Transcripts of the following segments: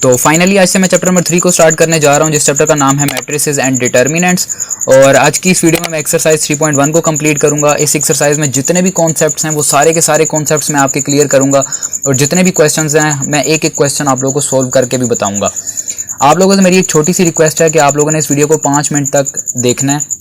तो फाइनली आज से मैं चैप्टर नंबर 3 को स्टार्ट करने जा रहा हूं, जिस चैप्टर का नाम है मैट्रिसेस एंड डिटर्मिनेंट्स। और आज की इस वीडियो में मैं एक्सरसाइज 3.1 को कंप्लीट करूंगा। इस एक्सरसाइज में जितने भी कॉन्सेप्ट्स हैं वो सारे के सारे कॉन्सेप्ट्स मैं आपके क्लियर करूंगा, और जितने भी क्वेश्चंस हैं मैं एक एक क्वेश्चन आप लोगों को सोल्व करके भी बताऊंगा। आप लोगों से मेरी एक छोटी सी रिक्वेस्ट है कि आप लोगों ने इस वीडियो को 5 मिनट तक देखना है।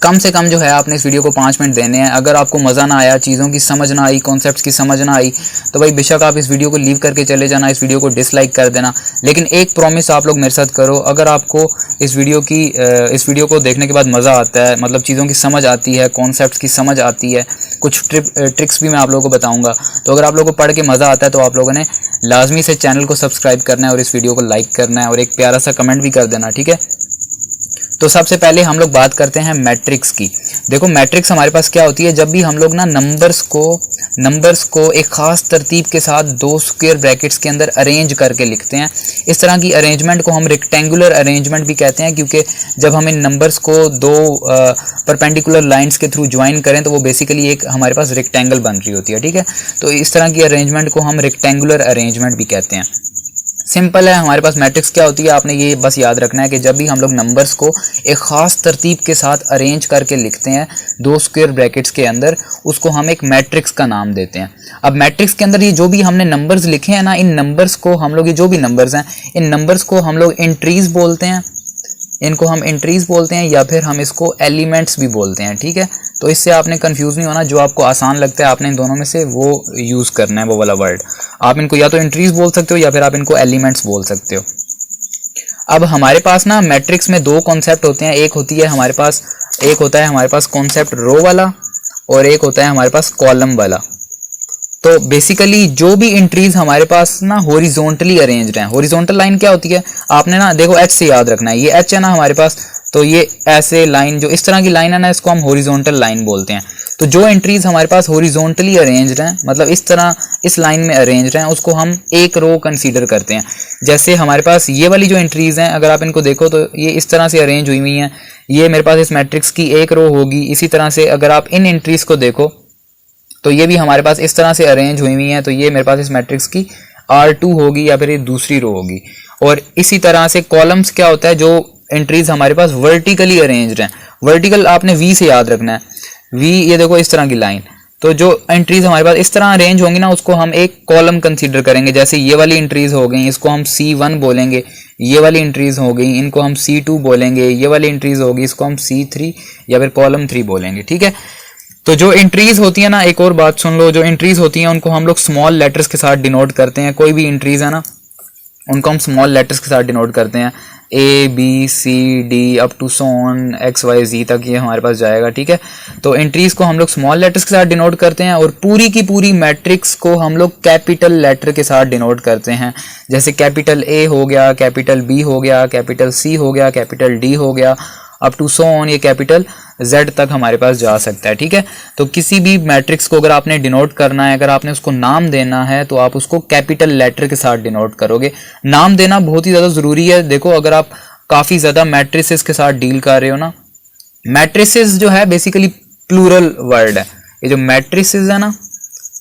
कम से कम जो है आपने इस वीडियो को 5 मिनट देने हैं। अगर आपको मज़ा ना आया, चीज़ों की समझ ना आई, कॉन्सेप्ट्स की समझ ना आई, तो भाई बेशक आप इस वीडियो को लीव करके चले जाना, इस वीडियो को डिसलाइक कर देना। लेकिन एक प्रॉमिस आप लोग मेरे साथ करो, अगर आपको इस वीडियो को देखने के बाद मज़ा आता है, मतलब चीज़ों की समझ आती है, कॉन्सेप्ट्स की समझ आती है, कुछ ट्रिक्स भी मैं आप लोगों को बताऊँगा, तो अगर आप लोगों को पढ़ के मज़ा आता है तो आप लोगों ने लाजमी से चैनल को सब्सक्राइब करना है और इस वीडियो को लाइक करना है और एक प्यारा सा कमेंट भी कर देना, ठीक है। तो सबसे पहले हम लोग बात करते हैं मैट्रिक्स की। देखो मैट्रिक्स हमारे पास क्या होती है, जब भी हम लोग ना नंबर्स को एक ख़ास तरतीब के साथ 2 स्क्वायर ब्रैकेट्स के अंदर अरेंज करके लिखते हैं। इस तरह की अरेंजमेंट को हम रेक्टेंगुलर अरेंजमेंट भी कहते हैं, क्योंकि जब हम इन नंबर्स को 2 परपेंडिकुलर लाइंस के थ्रू ज्वाइन करें तो वो बेसिकली एक हमारे पास रेक्टेंगल बन रही होती है, ठीक है। तो इस तरह की अरेंजमेंट को हम रेक्टेंगुलर अरेंजमेंट भी कहते हैं। सिंपल है, हमारे पास मैट्रिक्स क्या होती है आपने ये बस याद रखना है कि जब भी हम लोग नंबर्स को एक ख़ास तरतीब के साथ अरेंज करके लिखते हैं 2 स्क्वायर ब्रैकेट्स के अंदर, उसको हम एक मैट्रिक्स का नाम देते हैं। अब मैट्रिक्स के अंदर ये जो भी हमने नंबर्स लिखे हैं ना, इन नंबर्स को हम लोग, ये जो भी नंबर्स हैं, इन नंबर्स को हम लोग एंट्रीज बोलते हैं, इनको हम एंट्रीज बोलते हैं, या फिर हम इसको एलिमेंट्स भी बोलते हैं, ठीक है। तो इससे आपने कंफ्यूज नहीं होना, जो आपको आसान लगता है आपने इन दोनों में से वो यूज़ करना है, वो वाला वर्ड। आप इनको या तो एंट्रीज बोल सकते हो या फिर आप इनको एलिमेंट्स बोल सकते हो। अब हमारे पास ना मैट्रिक्स में 2 कॉन्सेप्ट होते हैं। एक होता है हमारे पास कॉन्सेप्ट रो वाला, और एक होता है हमारे पास कॉलम वाला। तो बेसिकली जो भी एंट्रीज हमारे पास ना हॉरिजॉन्टली अरेंज्ड हैं। हॉरिजॉन्टल लाइन क्या होती है, आपने ना देखो एच से याद रखना है, ये एच है ना हमारे पास, तो ये ऐसे लाइन, जो इस तरह की लाइन है ना, इसको हम हॉरिजॉन्टल लाइन बोलते हैं। तो जो एंट्रीज हमारे पास हॉरिजॉन्टली अरेंज्ड हैं, मतलब इस तरह इस लाइन में अरेंज्ड हैं, उसको हम एक रो कंसीडर करते हैं। जैसे हमारे पास ये वाली जो एंट्रीज हैं, अगर आप इनको देखो तो ये इस तरह से अरेंज हुई हुई हैं, ये मेरे पास इस मैट्रिक्स की एक रो होगी। इसी तरह से अगर आप इन एंट्रीज को देखो तो ये भी हमारे पास इस तरह से अरेंज हुई हुई हैं, तो ये मेरे पास इस मैट्रिक्स की R2 होगी या फिर ये दूसरी रो होगी। और इसी तरह से कॉलम्स क्या होता है, जो एंट्रीज हमारे पास वर्टिकली अरेंज्ड हैं। वर्टिकल आपने V से याद रखना है, V ये देखो इस तरह की लाइन। तो जो एंट्रीज हमारे पास इस तरह अरेंज होंगी ना, उसको हम एक कॉलम कंसीडर करेंगे। जैसे ये वाली एंट्रीज हो गई, इसको हम C1 बोलेंगे। ये वाली एंट्रीज हो गई, इनको हम C2 बोलेंगे। ये वाली एंट्रीज होगी, इसको हम C3 या फिर कॉलम 3 बोलेंगे, ठीक है। तो जो एंट्रीज होती है ना, एक और बात सुन लो, जो एंट्रीज होती हैं उनको हम लोग स्मॉल लेटर्स के साथ डिनोट करते हैं। कोई भी एंट्रीज है ना, उनको हम स्मॉल लेटर्स के साथ डिनोट करते हैं, ABCD up to so on XYZ तक ये हमारे पास जाएगा, ठीक है। तो एंट्रीज को हम लोग स्मॉल लेटर्स के साथ डिनोट करते हैं, और पूरी की पूरी मैट्रिक्स को हम लोग कैपिटल लेटर के साथ डिनोट करते हैं। जैसे कैपिटल A हो गया, कैपिटल B हो गया, कैपिटल C हो गया, कैपिटल D हो गया, अप टू सो ऑन ये कैपिटल Z तक हमारे पास जा सकता है, ठीक है। तो किसी भी मैट्रिक्स को अगर आपने डिनोट करना है, अगर आपने उसको नाम देना है, तो आप उसको कैपिटल लेटर के साथ डिनोट करोगे। नाम देना बहुत ही ज़्यादा ज़रूरी है। देखो अगर आप काफ़ी ज़्यादा मैट्रिसेस के साथ डील कर रहे हो ना, मैट्रिसेस जो है बेसिकली प्लूरल वर्ड है। ये जो मैट्रिसेस है ना,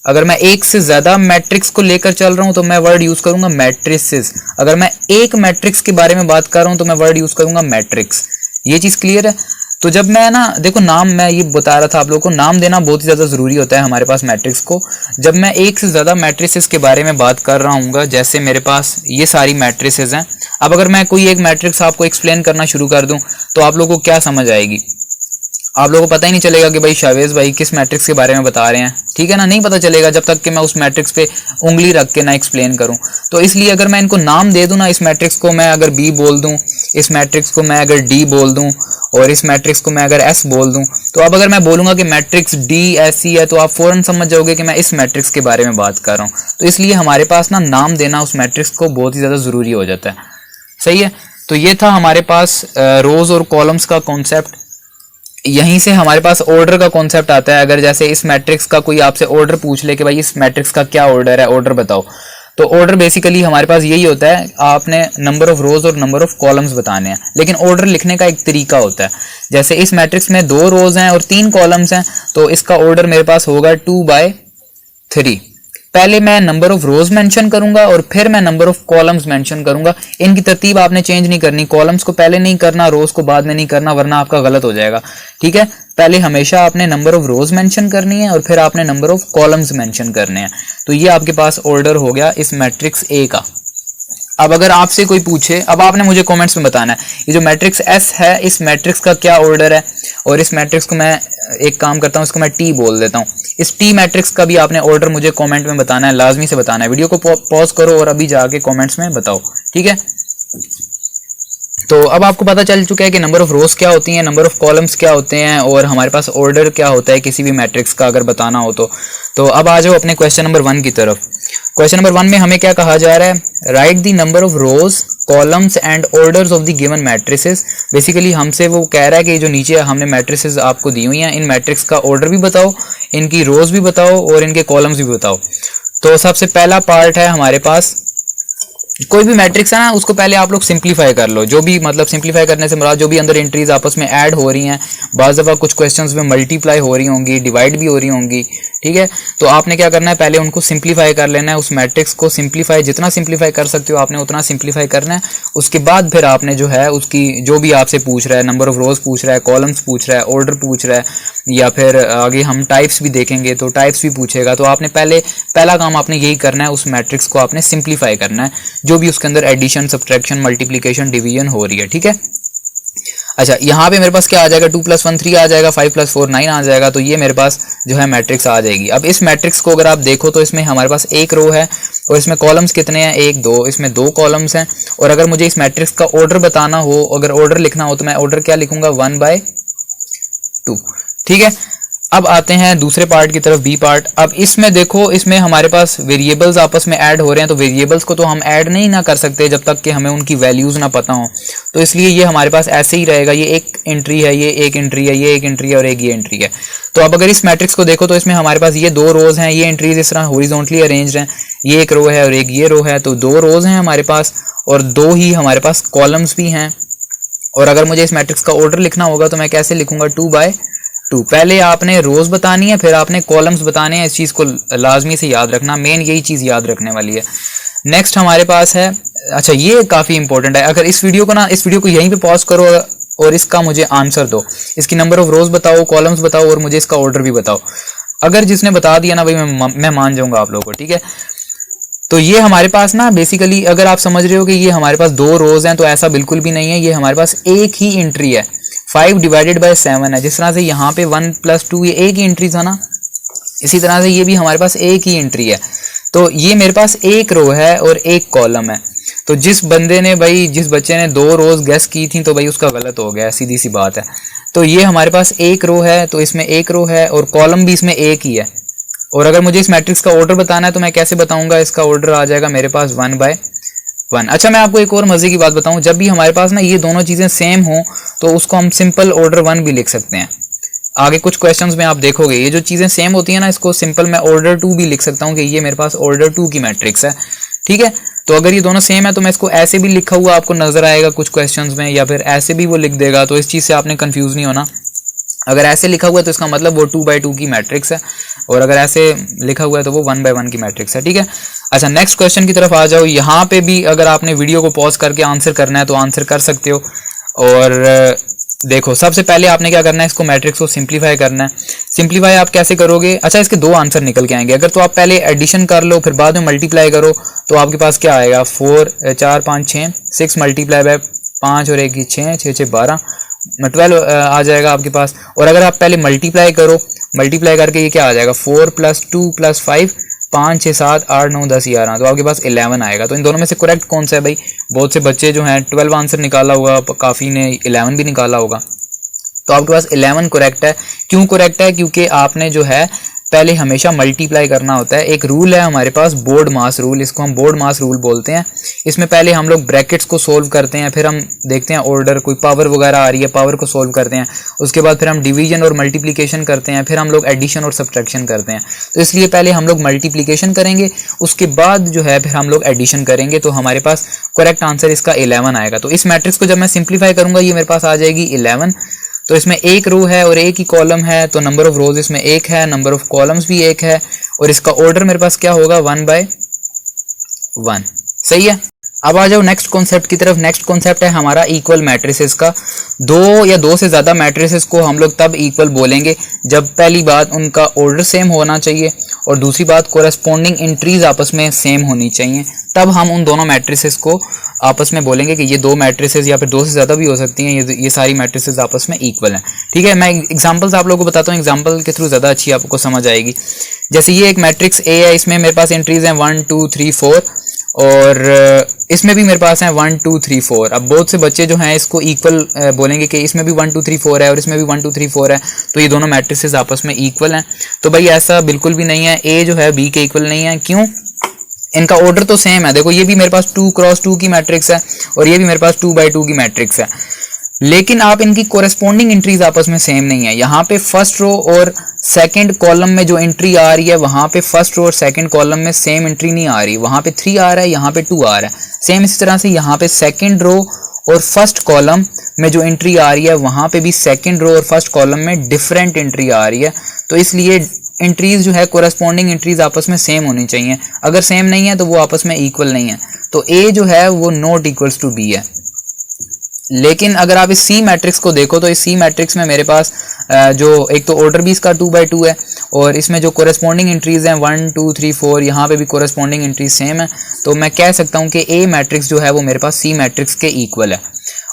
अगर मैं एक से ज़्यादा मैट्रिक्स को लेकर चल रहा हूँ तो मैं वर्ड यूज़ करूँगा मैट्रिसेस। अगर मैं एक मैट्रिक्स के बारे में बात कर रहा हूँ तो मैं वर्ड यूज़ करूँगा मैट्रिक्स। ये चीज़ क्लियर है। तो जब मैं ना, देखो नाम, मैं ये बता रहा था आप लोगों को, नाम देना बहुत ही ज़्यादा ज़रूरी होता है हमारे पास मैट्रिक्स को। जब मैं एक से ज़्यादा मैट्रिसेस के बारे में बात कर रहा हूँ, जैसे मेरे पास ये सारी मैट्रिसेस हैं, अब अगर मैं कोई एक मैट्रिक्स आपको एक्सप्लेन करना शुरू कर दूँ तो आप लोगों को क्या समझ आएगी? आप लोगों को पता ही नहीं चलेगा कि भाई शावेज भाई किस मैट्रिक्स के बारे में बता रहे हैं, ठीक है ना। नहीं पता चलेगा जब तक कि मैं उस मैट्रिक्स पे उंगली रख के ना एक्सप्लेन करूं। तो इसलिए अगर मैं इनको नाम दे दूं ना, इस मैट्रिक्स को मैं अगर B बोल दूं, इस मैट्रिक्स को मैं अगर D बोल दूं, और इस मैट्रिक्स को मैं अगर S बोल दूं, तो अब अगर मैं बोलूंगा कि मैट्रिक्स D ऐसी है, तो आप फौरन समझ जाओगे कि मैं इस मैट्रिक्स के बारे में बात कर रहा हूँ। तो इसलिए हमारे पास ना नाम देना उस मैट्रिक्स को बहुत ही ज़्यादा ज़रूरी हो जाता है, सही है। तो ये था हमारे पास रोज और कॉलम्स का कॉन्सेप्ट। यहीं से हमारे पास ऑर्डर का कॉन्सेप्ट आता है। अगर जैसे इस मैट्रिक्स का कोई आपसे ऑर्डर पूछ ले कि भाई इस मैट्रिक्स का क्या ऑर्डर है, ऑर्डर बताओ, तो ऑर्डर बेसिकली हमारे पास यही होता है, आपने नंबर ऑफ रोज और नंबर ऑफ कॉलम्स बताने हैं। लेकिन ऑर्डर लिखने का एक तरीका होता है। जैसे इस मैट्रिक्स में 2 रोज हैं और 3 कॉलम्स हैं, तो इसका ऑर्डर मेरे पास होगा 2/3। पहले मैं नंबर ऑफ रोज मेंशन करूंगा और फिर मैं नंबर ऑफ कॉलम्स मेंशन करूंगा। इनकी तरतीब आपने चेंज नहीं करनी, कॉलम्स को पहले नहीं करना, रोज को बाद में नहीं करना, वरना आपका गलत हो जाएगा। ठीक है, पहले हमेशा आपने नंबर ऑफ रोज मेंशन करनी है और फिर आपने नंबर ऑफ कॉलम्स मेंशन करने हैं। तो ये आपके पास ऑर्डर हो गया इस मैट्रिक्स ए का। अब अगर आपसे कोई पूछे, अब आपने मुझे कमेंट्स में बताना है ये जो मैट्रिक्स एस है इस मैट्रिक्स का क्या ऑर्डर है, और इस मैट्रिक्स को मैं एक काम करता हूँ, इसको मैं टी बोल देता हूँ। इस टी मैट्रिक्स का भी आपने ऑर्डर मुझे कमेंट में बताना है, लाजमी से बताना है। वीडियो को पॉज करो और अभी जाके कमेंट्स में बताओ, ठीक है। तो अब आपको पता चल चुका है कि नंबर ऑफ रोज क्या होती हैं, नंबर ऑफ कॉलम्स क्या होते हैं, और हमारे पास ऑर्डर क्या होता है किसी भी मैट्रिक्स का अगर बताना हो तो अब आ जाओ अपने क्वेश्चन नंबर 1 की तरफ। क्वेश्चन नंबर 1 में हमें क्या कहा जा रहा है, right the number of rose columns and orders of the given matrices. Basically हमसे वो कह रहा है कि जो नीचे हमने मैट्रिसेस आपको दी हुई हैं इन मैट्रिक्स का ऑर्डर भी बताओ, इनकी रोज भी बताओ और इनके कॉलम्स भी बताओ। तो सबसे पहला पार्ट है हमारे पास, कोई भी मैट्रिक्स है ना उसको पहले आप लोग सिंप्लीफाई कर लो। जो भी मतलब सिंप्लीफाई करने से मुराद जो भी अंदर एंट्रीज आपस में ऐड हो रही हैं, बाज़ दफ़ा कुछ क्वेश्चंस में मल्टीप्लाई हो रही होंगी, डिवाइड भी हो रही होंगी, ठीक है। तो आपने क्या करना है, पहले उनको सिंप्लीफाई कर लेना है। उस मैट्रिक्स को सिंप्लीफाई जितना सिंप्लीफाई कर सकते हो आपने उतना सिंप्लीफाई करना है। उसके बाद फिर आपने जो है उसकी जो भी आपसे पूछ रहा है, नंबर ऑफ रोज पूछ रहा है, कॉलम्स पूछ रहा है, ऑर्डर पूछ रहा है, या फिर आगे हम टाइप्स भी देखेंगे तो टाइप्स भी पूछेगा, तो आपने पहला काम आपने यही करना है, उस मैट्रिक्स को आपने सिंप्लीफाई करना है जो भी उसके अंदर एडिशन, सब्ट्रैक्शन, मल्टीप्लिकेशन, डिवीजन हो रही है, ठीक है। अच्छा, यहाँ पे मेरे पास क्या आ जाएगा, 2 + 1 3 आ जाएगा, 5 + 4 9 आ जाएगा। तो ये मेरे पास जो है मैट्रिक्स आ जाएगी। अब इस मैट्रिक्स को अगर आप देखो तो इसमें हमारे पास एक रो है और इसमें कॉलम्स कितने हैं, 1 2, इसमें 2 कॉलम्स हैं। और अगर मुझे इस मैट्रिक्स का ऑर्डर बताना हो, अगर ऑर्डर लिखना हो तो मैं ऑर्डर क्या लिखूंगा, 1/2, ठीक है। अब आते हैं दूसरे पार्ट की तरफ, बी पार्ट। अब इसमें देखो, इसमें हमारे पास वेरिएबल्स आपस में ऐड हो रहे हैं, तो वेरिएबल्स को तो हम ऐड नहीं ना कर सकते जब तक कि हमें उनकी वैल्यूज ना पता हो। तो इसलिए ये हमारे पास ऐसे ही रहेगा, ये एक एंट्री है, ये एक एंट्री है, ये एक एंट्री है और एक ये एंट्री है। तो अब अगर इस मैट्रिक्स को देखो तो इसमें हमारे पास ये 2 रोज हैं, ये एंट्रीज इस तरह हॉरिजॉन्टली अरेंज्ड हैं, ये एक रो है और एक ये रो है। तो 2 रोज हैं हमारे पास और 2 ही हमारे पास कॉलम्स भी हैं। और अगर मुझे इस मैट्रिक्स का ऑर्डर लिखना होगा तो मैं कैसे लिखूंगा, 2/2। पहले आपने रोज बतानी है, फिर आपने कॉलम्स बताने हैं। इस चीज को लाजमी से याद रखना, मेन यही चीज याद रखने वाली है। नेक्स्ट हमारे पास है, अच्छा ये काफी इंपॉर्टेंट है, अगर इस वीडियो को यहीं पे पॉज करो और इसका मुझे आंसर दो, इसकी नंबर ऑफ रोज बताओ, कॉलम्स बताओ और मुझे इसका ऑर्डर भी बताओ। अगर जिसने बता दिया ना भाई मैं मान जाऊंगा आप लोगों को, ठीक है। तो ये हमारे पास ना बेसिकली अगर आप समझ रहे हो कि ये हमारे पास 2 रोज हैं, तो ऐसा बिल्कुल भी नहीं है। ये हमारे पास एक ही एंट्री है, 5 / 7 है। जिस तरह से यहाँ पे 1 + 2 ये एक ही एंट्री था ना, इसी तरह से ये भी हमारे पास एक ही एंट्री है। तो ये मेरे पास एक रो है और एक कॉलम है। तो जिस बच्चे ने 2 रोज गेस की थी तो भाई उसका गलत हो गया, सीधी सी बात है। तो ये हमारे पास एक रो है, तो इसमें एक रो है और कॉलम भी इसमें एक ही है। और अगर मुझे इस मैट्रिक्स का ऑर्डर बताना है तो मैं कैसे बताऊंगा, इसका ऑर्डर आ जाएगा मेरे पास 1/1। अच्छा, मैं आपको एक और मजे की बात बताऊं, जब भी हमारे पास ना ये दोनों चीजें सेम हो तो उसको हम सिंपल ऑर्डर 1 भी लिख सकते हैं। आगे कुछ क्वेश्चंस में आप देखोगे ये जो चीजें सेम होती है ना, इसको सिंपल मैं ऑर्डर 2 भी लिख सकता हूँ कि ये मेरे पास ऑर्डर 2 की मैट्रिक्स है, ठीक है। तो अगर ये दोनों सेम है तो मैं इसको ऐसे भी लिखा हुआ आपको नजर आएगा कुछ क्वेश्चंस में, या फिर ऐसे भी वो लिख देगा, तो इस चीज से आपने कंफ्यूज नहीं होना। अगर ऐसे लिखा हुआ है तो इसका मतलब वो 2/2 की मैट्रिक्स है, और अगर ऐसे लिखा हुआ है तो वो 1/1 की मैट्रिक्स है, ठीक है। अच्छा, नेक्स्ट क्वेश्चन की तरफ आ जाओ। यहाँ पे भी अगर आपने वीडियो को पॉज करके आंसर करना है तो आंसर कर सकते हो। और देखो, सबसे पहले आपने क्या करना है, इसको मैट्रिक्स को सिंप्लीफाई करना है। सिंप्लीफाई आप कैसे करोगे, अच्छा इसके 2 आंसर निकल के आएंगे। अगर तो आप पहले एडिशन कर लो फिर बाद में मल्टीप्लाई करो तो आपके पास क्या आएगा, 4 4 5 6 6 × 5 और 1 6 6 6 12 12 आ जाएगा आपके पास। और अगर आप पहले मल्टीप्लाई करो, मल्टीप्लाई करके ये क्या आ जाएगा, 4 + 2 + 5 5 6 7 8 9 10 11, तो आपके पास 11 आएगा। तो इन दोनों में से करेक्ट कौन सा है भाई, बहुत से बच्चे जो हैं 12 आंसर निकाला होगा, काफ़ी ने 11 भी निकाला होगा, तो आपके पास 11 करेक्ट है। क्यों करेक्ट है, क्योंकि आपने जो है पहले हमेशा मल्टीप्लाई करना होता है। एक रूल है हमारे पास, बोर्ड मास रूल, इसको हम बोर्ड मास रूल बोलते हैं। इसमें पहले हम लोग ब्रैकेट्स को सोल्व करते हैं, फिर हम देखते हैं ऑर्डर, कोई पावर वगैरह आ रही है, पावर को सोल्व करते हैं, उसके बाद फिर हम डिवीजन और मल्टीप्लिकेशन करते हैं, फिर हम लोग एडिशन और सब्ट्रैक्शन करते हैं। तो इसलिए पहले हम लोग मल्टीप्लिकेशन करेंगे, उसके बाद जो है फिर हम लोग एडिशन करेंगे, तो हमारे पास करेक्ट आंसर इसका 11 आएगा। तो इस मैट्रिक्स को जब मैं सिंप्लीफाई करूंगा ये मेरे पास आ जाएगी 11। तो इसमें एक रो है और एक ही कॉलम है, तो नंबर ऑफ रोज इसमें एक है, नंबर ऑफ कॉलम्स भी एक है, और इसका ऑर्डर मेरे पास क्या होगा 1/1। सही है। अब आ जाओ नेक्स्ट कॉन्सेप्ट की तरफ। नेक्स्ट कॉन्सेप्ट है हमारा इक्वल मैट्रिसेस का। दो या दो से ज्यादा मैट्रिसेस को हम लोग तब इक्वल बोलेंगे जब पहली बात उनका ऑर्डर सेम होना चाहिए और दूसरी बात कोरेस्पोंडिंग एंट्रीज आपस में सेम होनी चाहिए, तब हम उन दोनों मैट्रिसेस को आपस में बोलेंगे कि ये दो मैट्रिसेस, या फिर दो से ज्यादा भी हो सकती हैं, ये सारी मैट्रिसेस आपस में इक्वल हैं। ठीक है, मैं एग्जांपल्स आप लोगों को बताता हूँ, एग्जांपल के थ्रू ज्यादा अच्छी आपको समझ आएगी। जैसे ये एक मैट्रिक्स ए है, इसमें मेरे पास एंट्रीज हैं 1 2 3 4 और इसमें भी मेरे पास हैं 1 2 3 4। अब बहुत से बच्चे जो हैं इसको इक्वल बोलेंगे कि इसमें भी 1 2 3 4 है और इसमें भी 1 2 3 4 है, तो ये दोनों मैट्रिसेस आपस में इक्वल हैं। तो भाई ऐसा बिल्कुल भी नहीं है, ए जो है बी के इक्वल नहीं है। क्यों? इनका ऑर्डर तो सेम है। देखो ये भी मेरे पास 2 क्रॉस 2 की मैट्रिक्स है और ये भी मेरे पास 2/2 की मैट्रिक्स है, लेकिन आप इनकी कोरेस्पोंडिंग एंट्रीज आपस में सेम नहीं है। यहाँ पे फर्स्ट रो और सेकंड कॉलम में जो एंट्री आ रही है, वहां पे फर्स्ट रो और सेकंड कॉलम में सेम एंट्री नहीं आ रही। वहां पे 3 आ रहा है, यहाँ पे 2 आ रहा है। सेम इसी तरह से यहाँ पे सेकंड रो और फर्स्ट कॉलम में जो एंट्री आ रही है, वहां पे भी सेकंड रो और फर्स्ट कॉलम में डिफरेंट एंट्री आ रही है। तो इसलिए एंट्रीज जो है कोरेस्पोंडिंग एंट्रीज आपस में सेम होनी चाहिए। अगर सेम नहीं है तो वो आपस में इक्वल नहीं है। तो ए जो है वो नॉट इक्वल्स टू बी है। लेकिन अगर आप इस सी मैट्रिक्स को देखो तो इस सी मैट्रिक्स में मेरे पास जो एक तो ऑर्डर भी इसका 2/2 है और इसमें जो कोरेस्पोंडिंग एंट्रीज हैं 1 2 3 4, यहाँ पे भी कोरेस्पोंडिंग एंट्रीज सेम है। तो मैं कह सकता हूँ कि ए मैट्रिक्स जो है वो मेरे पास सी मैट्रिक्स के इक्वल है।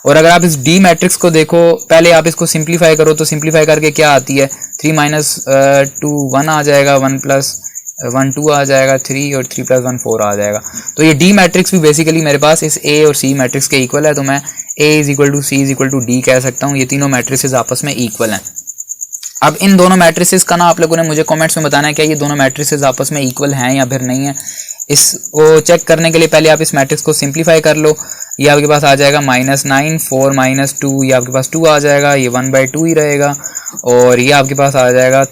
और अगर आप इस डी मैट्रिक्स को देखो, पहले आप इसको सिंप्लीफाई करो, तो सिंप्लीफाई करके क्या आती है 3 - 2 1 आ जाएगा, 1 + 1 2 आ जाएगा, 3 और 3 + 1 4 आ जाएगा। तो ये डी मैट्रिक्स भी बेसिकली मेरे पास इस ए और सी मैट्रिक्स के इक्वल है। तो मैं A = C = D कह सकता हूँ। ये तीनों मैट्रिसेस आपस में इक्वल हैं। अब इन दोनों मैट्रिसेस का ना आप लोगों ने मुझे कमेंट्स में बताना है क्या ये दोनों मैट्रिसेस आपस में इक्वल हैं या फिर नहीं है। इसको चेक करने के लिए पहले आप इस मैट्रिक्स को सिंप्लीफाई कर लो। ये आपके पास आ जाएगा -9 4 - 2, ये आपके पास 2 आ जाएगा, ये 1/2 ही रहेगा। और ये आपके पास आ जाएगा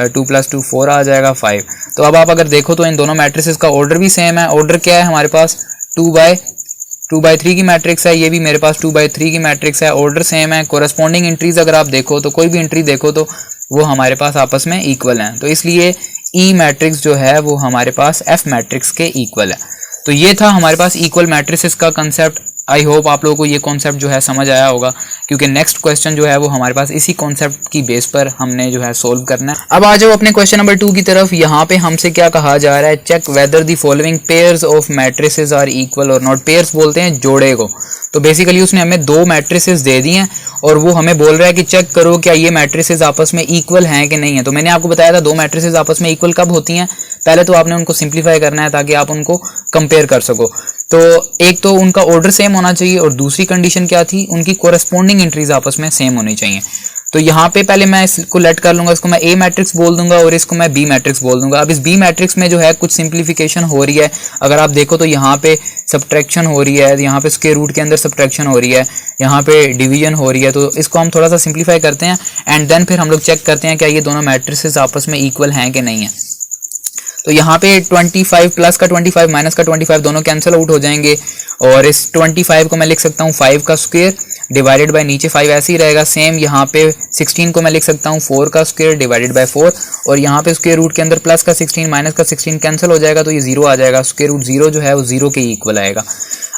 2 + 2 4 आ जाएगा 5। तो अब आप अगर देखो तो इन दोनों मैट्रिसेस का ऑर्डर भी सेम है। ऑर्डर क्या है हमारे पास 2/3 की मैट्रिक्स है, ये भी मेरे पास 2/3 की मैट्रिक्स है। ऑर्डर सेम है। कोरेस्पोंडिंग एंट्रीज अगर आप देखो तो कोई भी एंट्री देखो तो वो हमारे पास आपस में इक्वल हैं। तो इसलिए ई मैट्रिक्स जो है वो हमारे पास एफ मैट्रिक्स के इक्वल है। तो ये था हमारे पास इक्वल मैट्रिसेस का कंसेप्ट। आई होप आप लोगों को ये कॉन्सेप्ट जो है समझ आया होगा, क्योंकि नेक्स्ट क्वेश्चन जो है वो हमारे पास इसी कॉन्सेप्ट की बेस पर हमने जो है सोल्व करना है। अब आ जाओ अपने क्वेश्चन नंबर 2 की तरफ। यहाँ पे हमसे क्या कहा जा रहा है, check whether the following pairs of matrices are equal और नॉट। पेयर्स बोलते हैं जोड़े को। तो बेसिकली उसने हमें 2 मैट्रिसेस दे दी हैं और वो हमें बोल रहा है कि चेक करो क्या ये मैट्रिसेस आपस में इक्वल हैं कि नहीं है। तो मैंने आपको बताया था 2 मैट्रिसेस आपस में इक्वल कब होती हैं। पहले तो आपने उनको सिंप्लीफाई करना है ताकि आप उनको कंपेयर कर सको। तो एक तो उनका ऑर्डर सेम होना चाहिए और दूसरी कंडीशन क्या थी, उनकी कोरेस्पोंडिंग एंट्रीज आपस में सेम होनी चाहिए। तो यहाँ पे पहले मैं इसको लेट कर लूंगा, इसको मैं ए मैट्रिक्स बोल दूंगा और इसको मैं बी मैट्रिक्स बोल दूंगा। अब इस बी मैट्रिक्स में जो है कुछ सिंप्लीफिकेशन हो रही है। अगर आप देखो तो यहाँ पे सब्ट्रैक्शन हो रही है, यहाँ पे स्क्वायर रूट के अंदर सब्ट्रैक्शन हो रही है, यहाँ पे डिवीजन हो रही है। तो इसको हम थोड़ा सा सिंप्लीफाई करते हैं एंड देन फिर हम लोग चेक करते हैं क्या ये दोनों मैट्रिसेस आपस में इक्वल हैं कि नहीं है। तो यहाँ पे 25 प्लस का 25 माइनस का 25 दोनों कैंसिल आउट हो जाएंगे और इस 25 को मैं लिख सकता हूँ 5 का स्क्वायर डिवाइडेड बाय नीचे 5 ऐसे ही रहेगा। सेम यहाँ पे 16 को मैं लिख सकता हूँ 4 का स्क्वायर डिवाइडेड बाय 4 और यहाँ पे स्क्वायर रूट के अंदर प्लस का 16 माइनस का 16 कैंसिल हो जाएगा तो ये 0 आ जाएगा। स्क्वायर रूट 0 जो है वो 0 के इक्वल आएगा।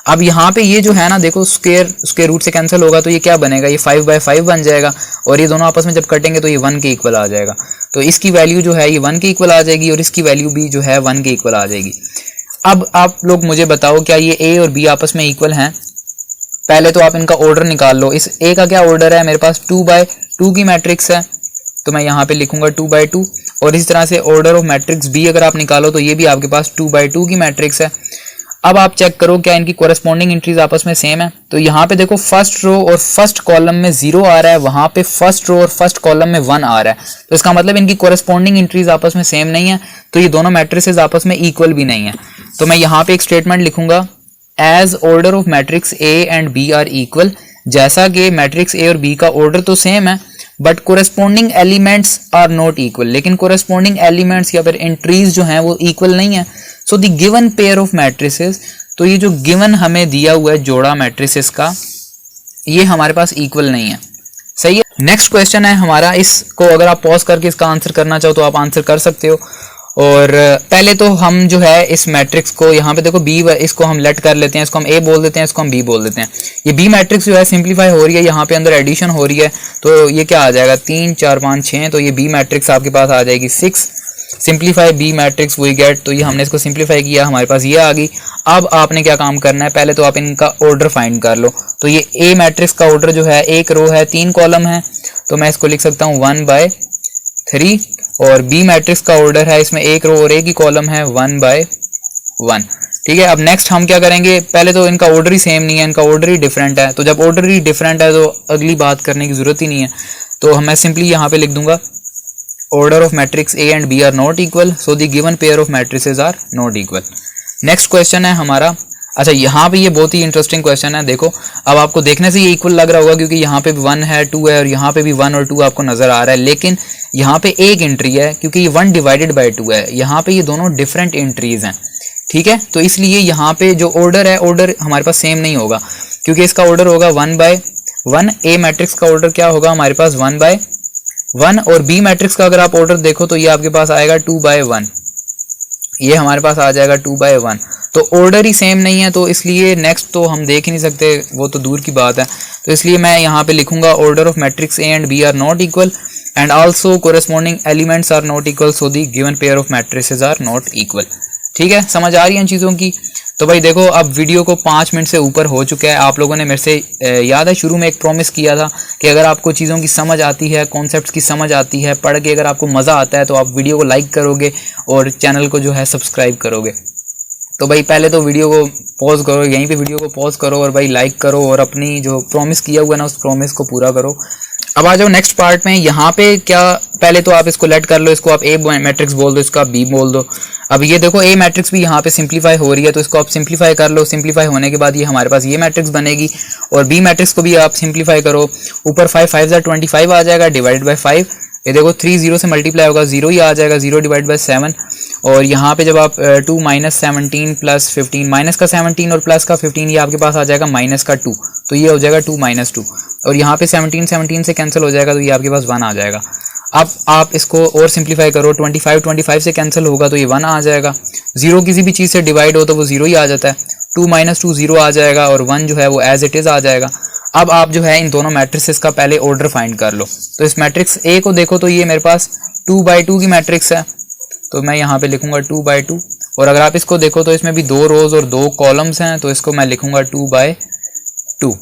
अब यहाँ पे ये जो है ना देखो स्क्वायर रूट से कैंसिल होगा तो ये क्या बनेगा, ये 5/5 बन जाएगा और ये दोनों आपस में जब कटेंगे तो ये 1 के इक्वल आ जाएगा। तो इसकी वैल्यू जो है ये 1 के इक्वल आ जाएगी और इसकी वैल्यू भी जो है 1 के इक्वल आ जाएगी। अब आप लोग मुझे बताओ क्या ये ए और बी आपस में इक्वल हैं। पहले तो आप इनका ऑर्डर निकाल लो। इस ए का क्या ऑर्डर है, मेरे पास 2/2 की मैट्रिक्स है तो मैं यहाँ पे लिखूंगा 2/2 और इस तरह से ऑर्डर ऑफ मैट्रिक्स बी अगर आप निकालो तो ये भी आपके पास 2/2 की मैट्रिक्स है। अब आप चेक करो क्या इनकी कोरेस्पोंडिंग एंट्रीज आपस में सेम है। तो यहाँ पे देखो फर्स्ट रो और फर्स्ट कॉलम में 0 आ रहा है, वहां पे फर्स्ट रो और फर्स्ट कॉलम में 1 आ रहा है। तो इसका मतलब इनकी कोरेस्पोंडिंग एंट्रीज आपस में सेम नहीं है, तो ये दोनों मैट्रिसेस आपस में इक्वल भी नहीं है। तो मैं यहाँ पे एक स्टेटमेंट लिखूंगा as order of matrix A and B are equal. जैसा कि मैट्रिक्स ए और बी का ऑर्डर तो सेम है but corresponding elements are not equal, लेकिन कोरेस्पोंडिंग एलिमेंट्स या फिर एंट्रीज जो हैं वो इक्वल नहीं है। So the given pair of matrices, तो ये जो गिवन हमें दिया हुआ है जोड़ा मैट्रिसेस का, ये हमारे पास इक्वल नहीं है। सही है। नेक्स्ट क्वेश्चन है हमारा, इसको अगर आप पॉज करके इसका आंसर करना चाहो तो आप आंसर कर सकते हो। और पहले तो हम जो है इस मैट्रिक्स को यहाँ पे देखो बी, इसको हम लेट कर लेते हैं, इसको हम ए बोल देते हैं, इसको हम बी बोल देते हैं। ये बी मैट्रिक्स जो है सिंप्लीफाई हो रही है, यहाँ पे अंदर एडिशन हो रही है, तो ये क्या आ जाएगा 3 4 5 6, तो ये बी मैट्रिक्स आपके पास आ जाएगी 6। Simplify B matrix we get, तो ये हमने इसको सिंप्लीफाई किया, हमारे पास ये आ गई। अब आपने क्या काम करना है, पहले तो आप इनका ऑर्डर फाइंड कर लो। तो ये ए मैट्रिक्स का ऑर्डर जो है, एक रो है 3 कॉलम है, तो मैं इसको लिख सकता हूँ 1/3। और बी मैट्रिक्स का ऑर्डर है, इसमें एक रो और एक ही कॉलम है 1/1। ठीक है, अब नेक्स्ट हम क्या करेंगे, पहले तो इनका ऑर्डर ही सेम नहीं है, इनका ऑर्डर ही डिफरेंट है। तो जब ऑर्डर ही डिफरेंट है तो अगली बात करने की जरूरत ही नहीं है। तो मैं सिंपली यहाँ पे लिख दूंगा order of matrix A and B are not equal, so the given pair of matrices are not equal. Next question है हमारा, अच्छा यहाँ पे ये बहुत ही इंटरेस्टिंग क्वेश्चन है। देखो अब आपको देखने से ये इक्वल लग रहा होगा क्योंकि यहाँ पे भी 1 है 2 है और यहाँ पे भी 1 और 2 आपको नजर आ रहा है, लेकिन यहाँ पे एक एंट्री है क्योंकि ये 1 डिवाइडेड बाय 2 है, यहाँ पे ये दोनों डिफरेंट एंट्रीज हैं। ठीक है, तो इसलिए यहाँ पे जो ऑर्डर है, ऑर्डर हमारे पास सेम नहीं होगा क्योंकि इसका ऑर्डर होगा 1/1। ए मैट्रिक्स का ऑर्डर क्या होगा हमारे पास 1/1, और बी मैट्रिक्स का अगर आप ऑर्डर देखो तो ये आपके पास आएगा 2/1, ये हमारे पास आ जाएगा 2/1। तो ऑर्डर ही सेम नहीं है, तो इसलिए नेक्स्ट तो हम देख ही नहीं सकते, वो तो दूर की बात है। तो इसलिए मैं यहाँ पे लिखूंगा order of matrix A and B are not equal and also corresponding elements are not equal, so the given pair of matrices are not equal. ठीक है, समझ आ रही है इन चीज़ों की। तो भाई देखो अब वीडियो को 5 मिनट से ऊपर हो चुका है। आप लोगों ने मेरे से याद है शुरू में एक प्रॉमिस किया था कि अगर आपको चीज़ों की समझ आती है, कॉन्सेप्ट्स की समझ आती है, पढ़ के अगर आपको मज़ा आता है तो आप वीडियो को लाइक करोगे और चैनल को जो है सब्सक्राइब करोगे। तो भाई पहले तो वीडियो को पॉज करो, यहीं पे वीडियो को पॉज करो और भाई लाइक करो और अपनी जो प्रॉमिस किया हुआ है ना उस प्रॉमिस को पूरा करो। अब आ जाओ नेक्स्ट पार्ट में। यहाँ पे क्या, पहले तो आप इसको लेट कर लो, इसको आप ए मैट्रिक्स बोल दो, इसको आप बी बोल दो। अब ये देखो ए मैट्रिक्स भी यहाँ पे सिंप्लीफाई हो रही है, तो इसको आप सिंप्लीफाई कर लो। सिंप्लीफाई होने के बाद ये हमारे पास ये मैट्रिक्स बनेगी और बी मैट्रिक्स को भी आप सिंप्लीफाई करो। ऊपर 5 5 25 आ जाएगा, डिवाइड बाई 5। ये देखो 3 0 से मल्टीप्लाई होगा, 0 ही आ जाएगा, 0 डिवाइड बाई 7। और यहाँ पे जब आप 2 - 17 + 15, माइनस का 17 और प्लस का 15, ये आपके पास आ जाएगा माइनस का 2, तो ये हो जाएगा 2 - 2। और यहाँ पे 17 से कैंसिल हो जाएगा, तो ये आपके पास 1 आ जाएगा। अब आप इसको और सिंप्लीफाई करो, 25 से कैंसिल होगा तो ये 1 आ जाएगा। 0 किसी भी चीज़ से डिवाइड हो तो वो 0 ही आ जाता है। 2 - 2 0 आ जाएगा और 1 जो है वो एज इट इज़ आ जाएगा। अब आप जो है इन दोनों मैट्रिक्स का पहले ऑर्डर फाइंड कर लो। तो इस मैट्रिक्स ए को देखो तो ये मेरे पास 2/2 की मैट्रिक्स है, तो मैं यहाँ पे लिखूंगा 2/2। और अगर आप इसको देखो तो इसमें भी 2 रोज और 2 कॉलम्स हैं, तो इसको मैं लिखूंगा 2/2।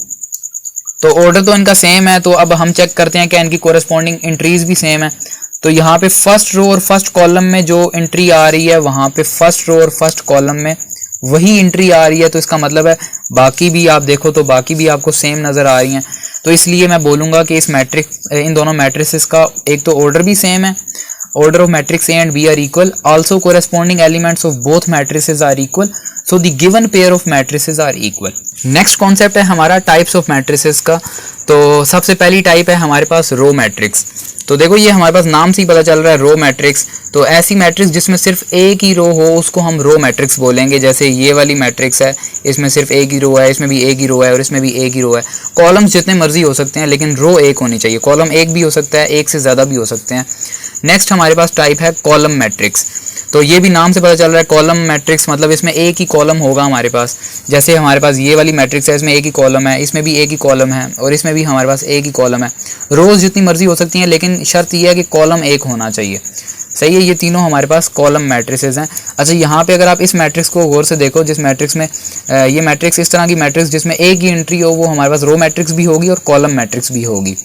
तो ऑर्डर तो इनका सेम है। तो अब हम चेक करते हैं कि इनकी कोरेस्पॉन्डिंग एंट्रीज भी सेम है। तो यहाँ पे फर्स्ट रो और फर्स्ट कॉलम में जो एंट्री आ रही है, वहाँ पे फर्स्ट रो और फर्स्ट कॉलम में वही एंट्री आ रही है, तो इसका मतलब है बाकी भी आप देखो तो बाकी भी आपको सेम नज़र आ रही हैं। तो इसलिए मैं बोलूँगा कि इन दोनों मैट्रिसेस का एक तो ऑर्डर भी सेम है, order of matrix A and B are equal, also corresponding elements of both matrices are equal, so the given pair of matrices are equal. Next concept है हमारा टाइप्स ऑफ मैट्रिसेस का। तो सबसे पहली type है हमारे पास row matrix. तो देखो ये हमारे पास नाम से ही पता चल रहा है रो मैट्रिक्स। तो ऐसी मैट्रिक्स जिसमें सिर्फ एक ही रो हो उसको हम रो मैट्रिक्स बोलेंगे। जैसे ये वाली मैट्रिक्स है, इसमें सिर्फ एक ही रो है, इसमें भी एक ही रो है और इसमें भी एक ही रो है। कॉलम्स जितने मर्जी हो सकते हैं लेकिन रो एक होनी चाहिए। कॉलम एक भी हो सकता है, एक से ज़्यादा भी हो सकते हैं। नेक्स्ट हमारे पास टाइप है कॉलम मैट्रिक्स। तो ये भी नाम से पता चल रहा है कॉलम मैट्रिक्स, मतलब इसमें एक ही कॉलम होगा हमारे पास। जैसे हमारे पास ये वाली मैट्रिक्स है, इसमें एक ही कॉलम है, इसमें भी एक ही कॉलम है और इसमें भी हमारे पास एक ही कॉलम है। रोज जितनी मर्जी हो सकती हैं लेकिन शर्त यह है कि कॉलम एक होना चाहिए। सही है, ये तीनों हमारे पास कॉलम मैट्रिसेस हैं। अच्छा, यहाँ पे अगर आप इस मैट्रिक्स को गौर से देखो, जिस मैट्रिक्स में ये मैट्रिक्स इस तरह की मैट्रिक्स जिसमें एक ही एंट्री हो, वो हमारे पास रो मैट्रिक्स भी होगी और कॉलम मैट्रिक्स भी होगी।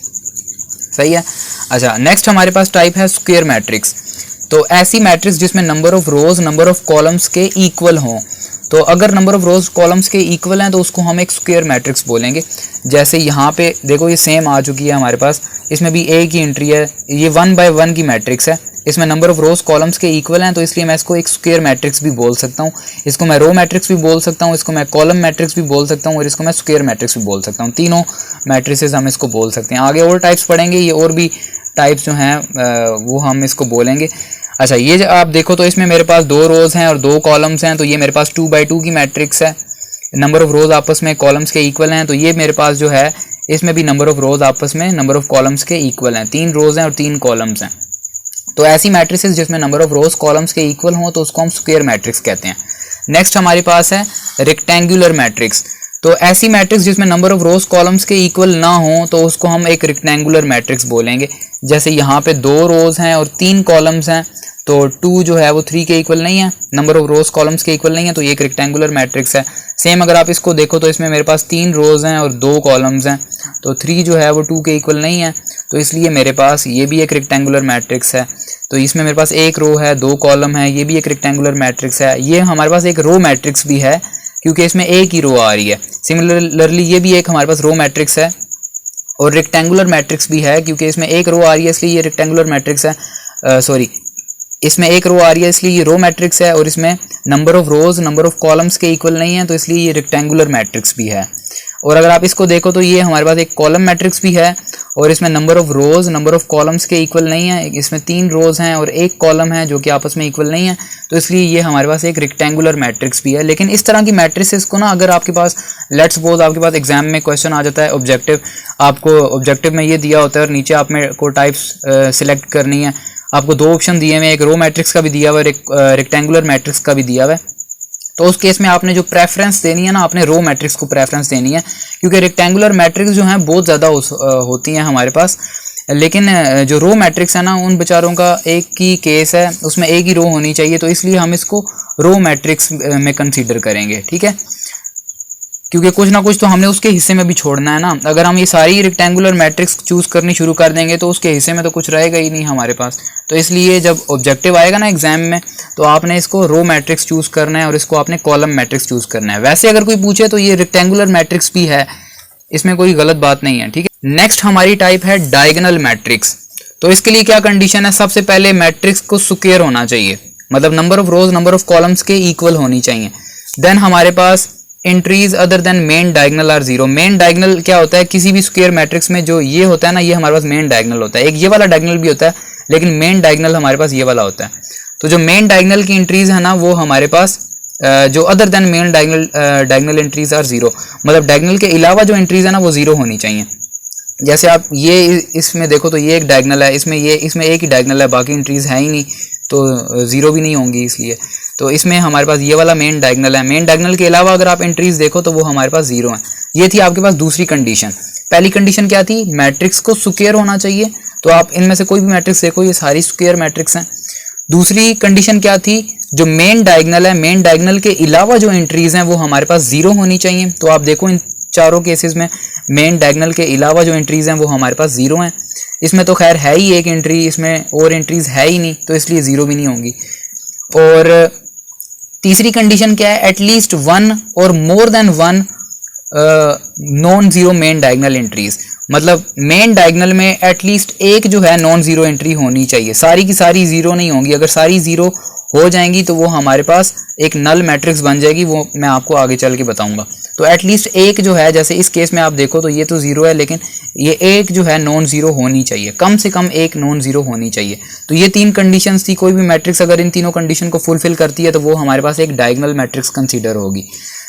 सही है। अच्छा, नेक्स्ट हमारे पास टाइप है स्क्वायर मैट्रिक्स। तो ऐसी मैट्रिक्स जिसमें number of rows number of columns के इक्वल हों। तो अगर नंबर ऑफ रोज कॉलम्स के इक्वल हैं तो उसको हम एक स्क्वायर मैट्रिक्स बोलेंगे। जैसे यहाँ पे देखो ये सेम आ चुकी है हमारे पास, इसमें भी एक ही एंट्री है, ये 1 by 1 की मैट्रिक्स है, इसमें नंबर ऑफ रोज कॉलम्स के इक्वल हैं, तो इसलिए मैं इसको एक स्क्वायर मैट्रिक्स भी बोल सकता हूँ। इसको मैं रो मैट्रिक्स भी बोल सकता हूँ, इसको मैं कॉलम मैट्रिक्स भी बोल सकता हूँ और इसको मैं स्क्वायर मैट्रिक्स भी बोल सकता हूँ। तीनों मैट्रिसेस हम इसको बोल सकते हैं। आगे और टाइप्स पढ़ेंगे, ये और भी टाइप्स जो हैं वो हम इसको बोलेंगे। अच्छा, ये जो आप देखो तो इसमें मेरे पास 2 रोज हैं और 2 कॉलम्स हैं, तो ये मेरे पास 2 by 2 की मैट्रिक्स है। नंबर ऑफ रोज आपस में कॉलम्स के इक्वल हैं, तो ये मेरे पास जो है इसमें भी नंबर ऑफ रोज आपस में नंबर ऑफ कॉलम्स के इक्वल हैं, 3 रोज हैं और 3 कॉलम्स हैं। तो ऐसी मैट्रिसेस जिसमें नंबर ऑफ रोज कॉलम्स के इक्वल हों तो उसको हम स्क्वायर मैट्रिक्स कहते हैं। नेक्स्ट हमारे पास है रेक्टेंगुलर मैट्रिक्स। तो ऐसी मैट्रिक्स जिसमें नंबर ऑफ रोज कॉलम्स के इक्वल ना हो तो उसको हम एक रेक्टेंगुलर मैट्रिक्स बोलेंगे। जैसे यहाँ पे 2 रोज हैं और 3 कॉलम्स हैं, तो 2 जो है वो 3 के इक्वल नहीं है, नंबर ऑफ रोज कॉलम्स के इक्वल नहीं है, तो ये एक रेक्टेंगुलर मैट्रिक्स है। सेम अगर आप इसको देखो तो इसमें मेरे पास 3 रोज हैं और 2 कॉलम्स हैं, तो 3 जो है वो 2 के इक्वल नहीं है, तो इसलिए मेरे पास ये भी एक रेक्टेंगुलर मैट्रिक्स है। तो इसमें मेरे पास 1 रो है, 2 कॉलम है, ये भी एक रेक्टेंगुलर मैट्रिक्स है। ये हमारे पास एक रो मैट्रिक्स भी है क्योंकि इसमें एक ही रो आ रही है। सिमिलरली ये भी एक हमारे पास रो मैट्रिक्स है और रेक्टेंगुलर मैट्रिक्स भी है क्योंकि इसमें एक रो आ रही है इसलिए ये रेक्टेंगुलर मैट्रिक्स है। इसमें एक रो आ रही है इसलिए ये रो मैट्रिक्स है और इसमें number of rows number of columns के इक्वल नहीं है, तो इसलिए ये रेक्टेंगुलर मैट्रिक्स भी है। और अगर आप इसको देखो तो ये हमारे पास एक कॉलम मैट्रिक्स भी है और इसमें number of rows number of columns के इक्वल नहीं है। इसमें 3 रोज हैं और 1 कॉलम है जो कि आपस में इक्वल नहीं है, तो इसलिए ये हमारे पास एक रेक्टेंगुलर मैट्रिक्स भी है। लेकिन इस तरह की मैट्रिसेस को ना, अगर आपके पास लेट्स सपोज आपके पास एग्जाम में क्वेश्चन आ जाता है ऑब्जेक्टिव, आपको ऑब्जेक्टिव में ये दिया होता है और नीचे आप में को टाइप्स सिलेक्ट करनी है, आपको 2 ऑप्शन दिए हुए हैं, एक रो मैट्रिक्स का भी दिया हुआ है, एक रेक्टेंगुलर मैट्रिक्स का भी दिया हुआ है। तो उस केस में आपने जो प्रेफरेंस देनी है ना, आपने रो मैट्रिक्स को प्रेफरेंस देनी है क्योंकि रेक्टेंगुलर मैट्रिक्स जो हैं बहुत ज़्यादा होती हैं हमारे पास, लेकिन जो रो मैट्रिक्स है ना उन बेचारों का एक ही केस है, उसमें एक ही रो होनी चाहिए, तो इसलिए हम इसको रो मैट्रिक्स में कंसीडर करेंगे। ठीक है, क्योंकि कुछ ना कुछ तो हमने उसके हिस्से में भी छोड़ना है ना। अगर हम ये सारी रेक्टेंगुलर मैट्रिक्स चूज करनी शुरू कर देंगे तो उसके हिस्से में तो कुछ रहेगा ही नहीं हमारे पास। तो इसलिए जब ऑब्जेक्टिव आएगा ना एग्जाम में तो आपने इसको रो मैट्रिक्स चूज करना है और इसको आपने कॉलम मैट्रिक्स चूज करना है। वैसे अगर कोई पूछे तो ये रेक्टेंगुलर मैट्रिक्स भी है, इसमें कोई गलत बात नहीं है। ठीक है, नेक्स्ट हमारी टाइप है डायगोनल मैट्रिक्स। तो इसके लिए क्या कंडीशन है, सबसे पहले मैट्रिक्स को स्क्वायर होना चाहिए, मतलब number of rows number of columns के इक्वल होनी चाहिए। देन हमारे पास entries other than main diagonal are 0। Main diagonal क्या होता है, किसी भी स्क्वायर मैट्रिक्स में जो ये होता है ना, ये हमारे पास मेन डायगोनल होता है। एक ये वाला डायगोनल भी होता है लेकिन मेन डायगोनल हमारे पास ये वाला होता है। तो जो मेन डायगोनल की एंट्रीज है ना वो हमारे पास जो other than main diagonal entries are 0, मतलब डायगोनल के अलावा जो एंट्रीज है ना वो 0 होनी चाहिए। जैसे आप ये इसमें देखो तो ये एक डायगोनल है, इसमें एक ही डायगोनल है, बाकी एंट्रीज है ही नहीं, तो 0 भी नहीं होंगी इसलिए। तो इसमें हमारे पास ये वाला मेन डायगोनल है। मेन डायगोनल के अलावा अगर आप एंट्रीज देखो तो वो हमारे पास 0 है। ये थी आपके पास दूसरी कंडीशन। पहली कंडीशन क्या थी, मैट्रिक्स को स्क्वायर होना चाहिए, तो आप इनमें से कोई भी मैट्रिक्स देखो ये सारी स्क्वायर मैट्रिक्स हैं। दूसरी कंडीशन क्या थी, जो मेन डायगोनल है, मेन डायगोनल के अलावा जो एंट्रीज हैं वो हमारे पास 0 होनी चाहिए। तो आप देखो इन चारों केसेस में मेन डायगोनल के अलावा जो एंट्रीज हैं वो हमारे पास 0 हैं। इसमें तो खैर है ही एक एंट्री, इसमें और एंट्रीज है ही नहीं, तो इसलिए 0 भी नहीं होंगी। और तीसरी कंडीशन क्या है, एटलीस्ट 1 और more than 1 non zero main diagonal entries, मतलब मेन डायगोनल में एटलीस्ट एक जो है नॉन जीरो एंट्री होनी चाहिए। सारी की सारी 0 नहीं होंगी, अगर सारी 0 हो जाएंगी तो वो हमारे पास एक नल मैट्रिक्स बन जाएगी, वो मैं आपको आगे चल के बताऊंगा। तो एटलीस्ट एक जो है, जैसे इस केस में आप देखो तो ये तो 0 है, लेकिन ये एक जो है नॉन जीरो होनी चाहिए, कम से कम एक नॉन जीरो होनी चाहिए। तो ये 3 कंडीशंस थी। कोई भी मैट्रिक्स अगर इन तीनों कंडीशन को फुलफिल करती है तो वो हमारे पास एक डायगोनल मैट्रिक्स कंसीडर होगी।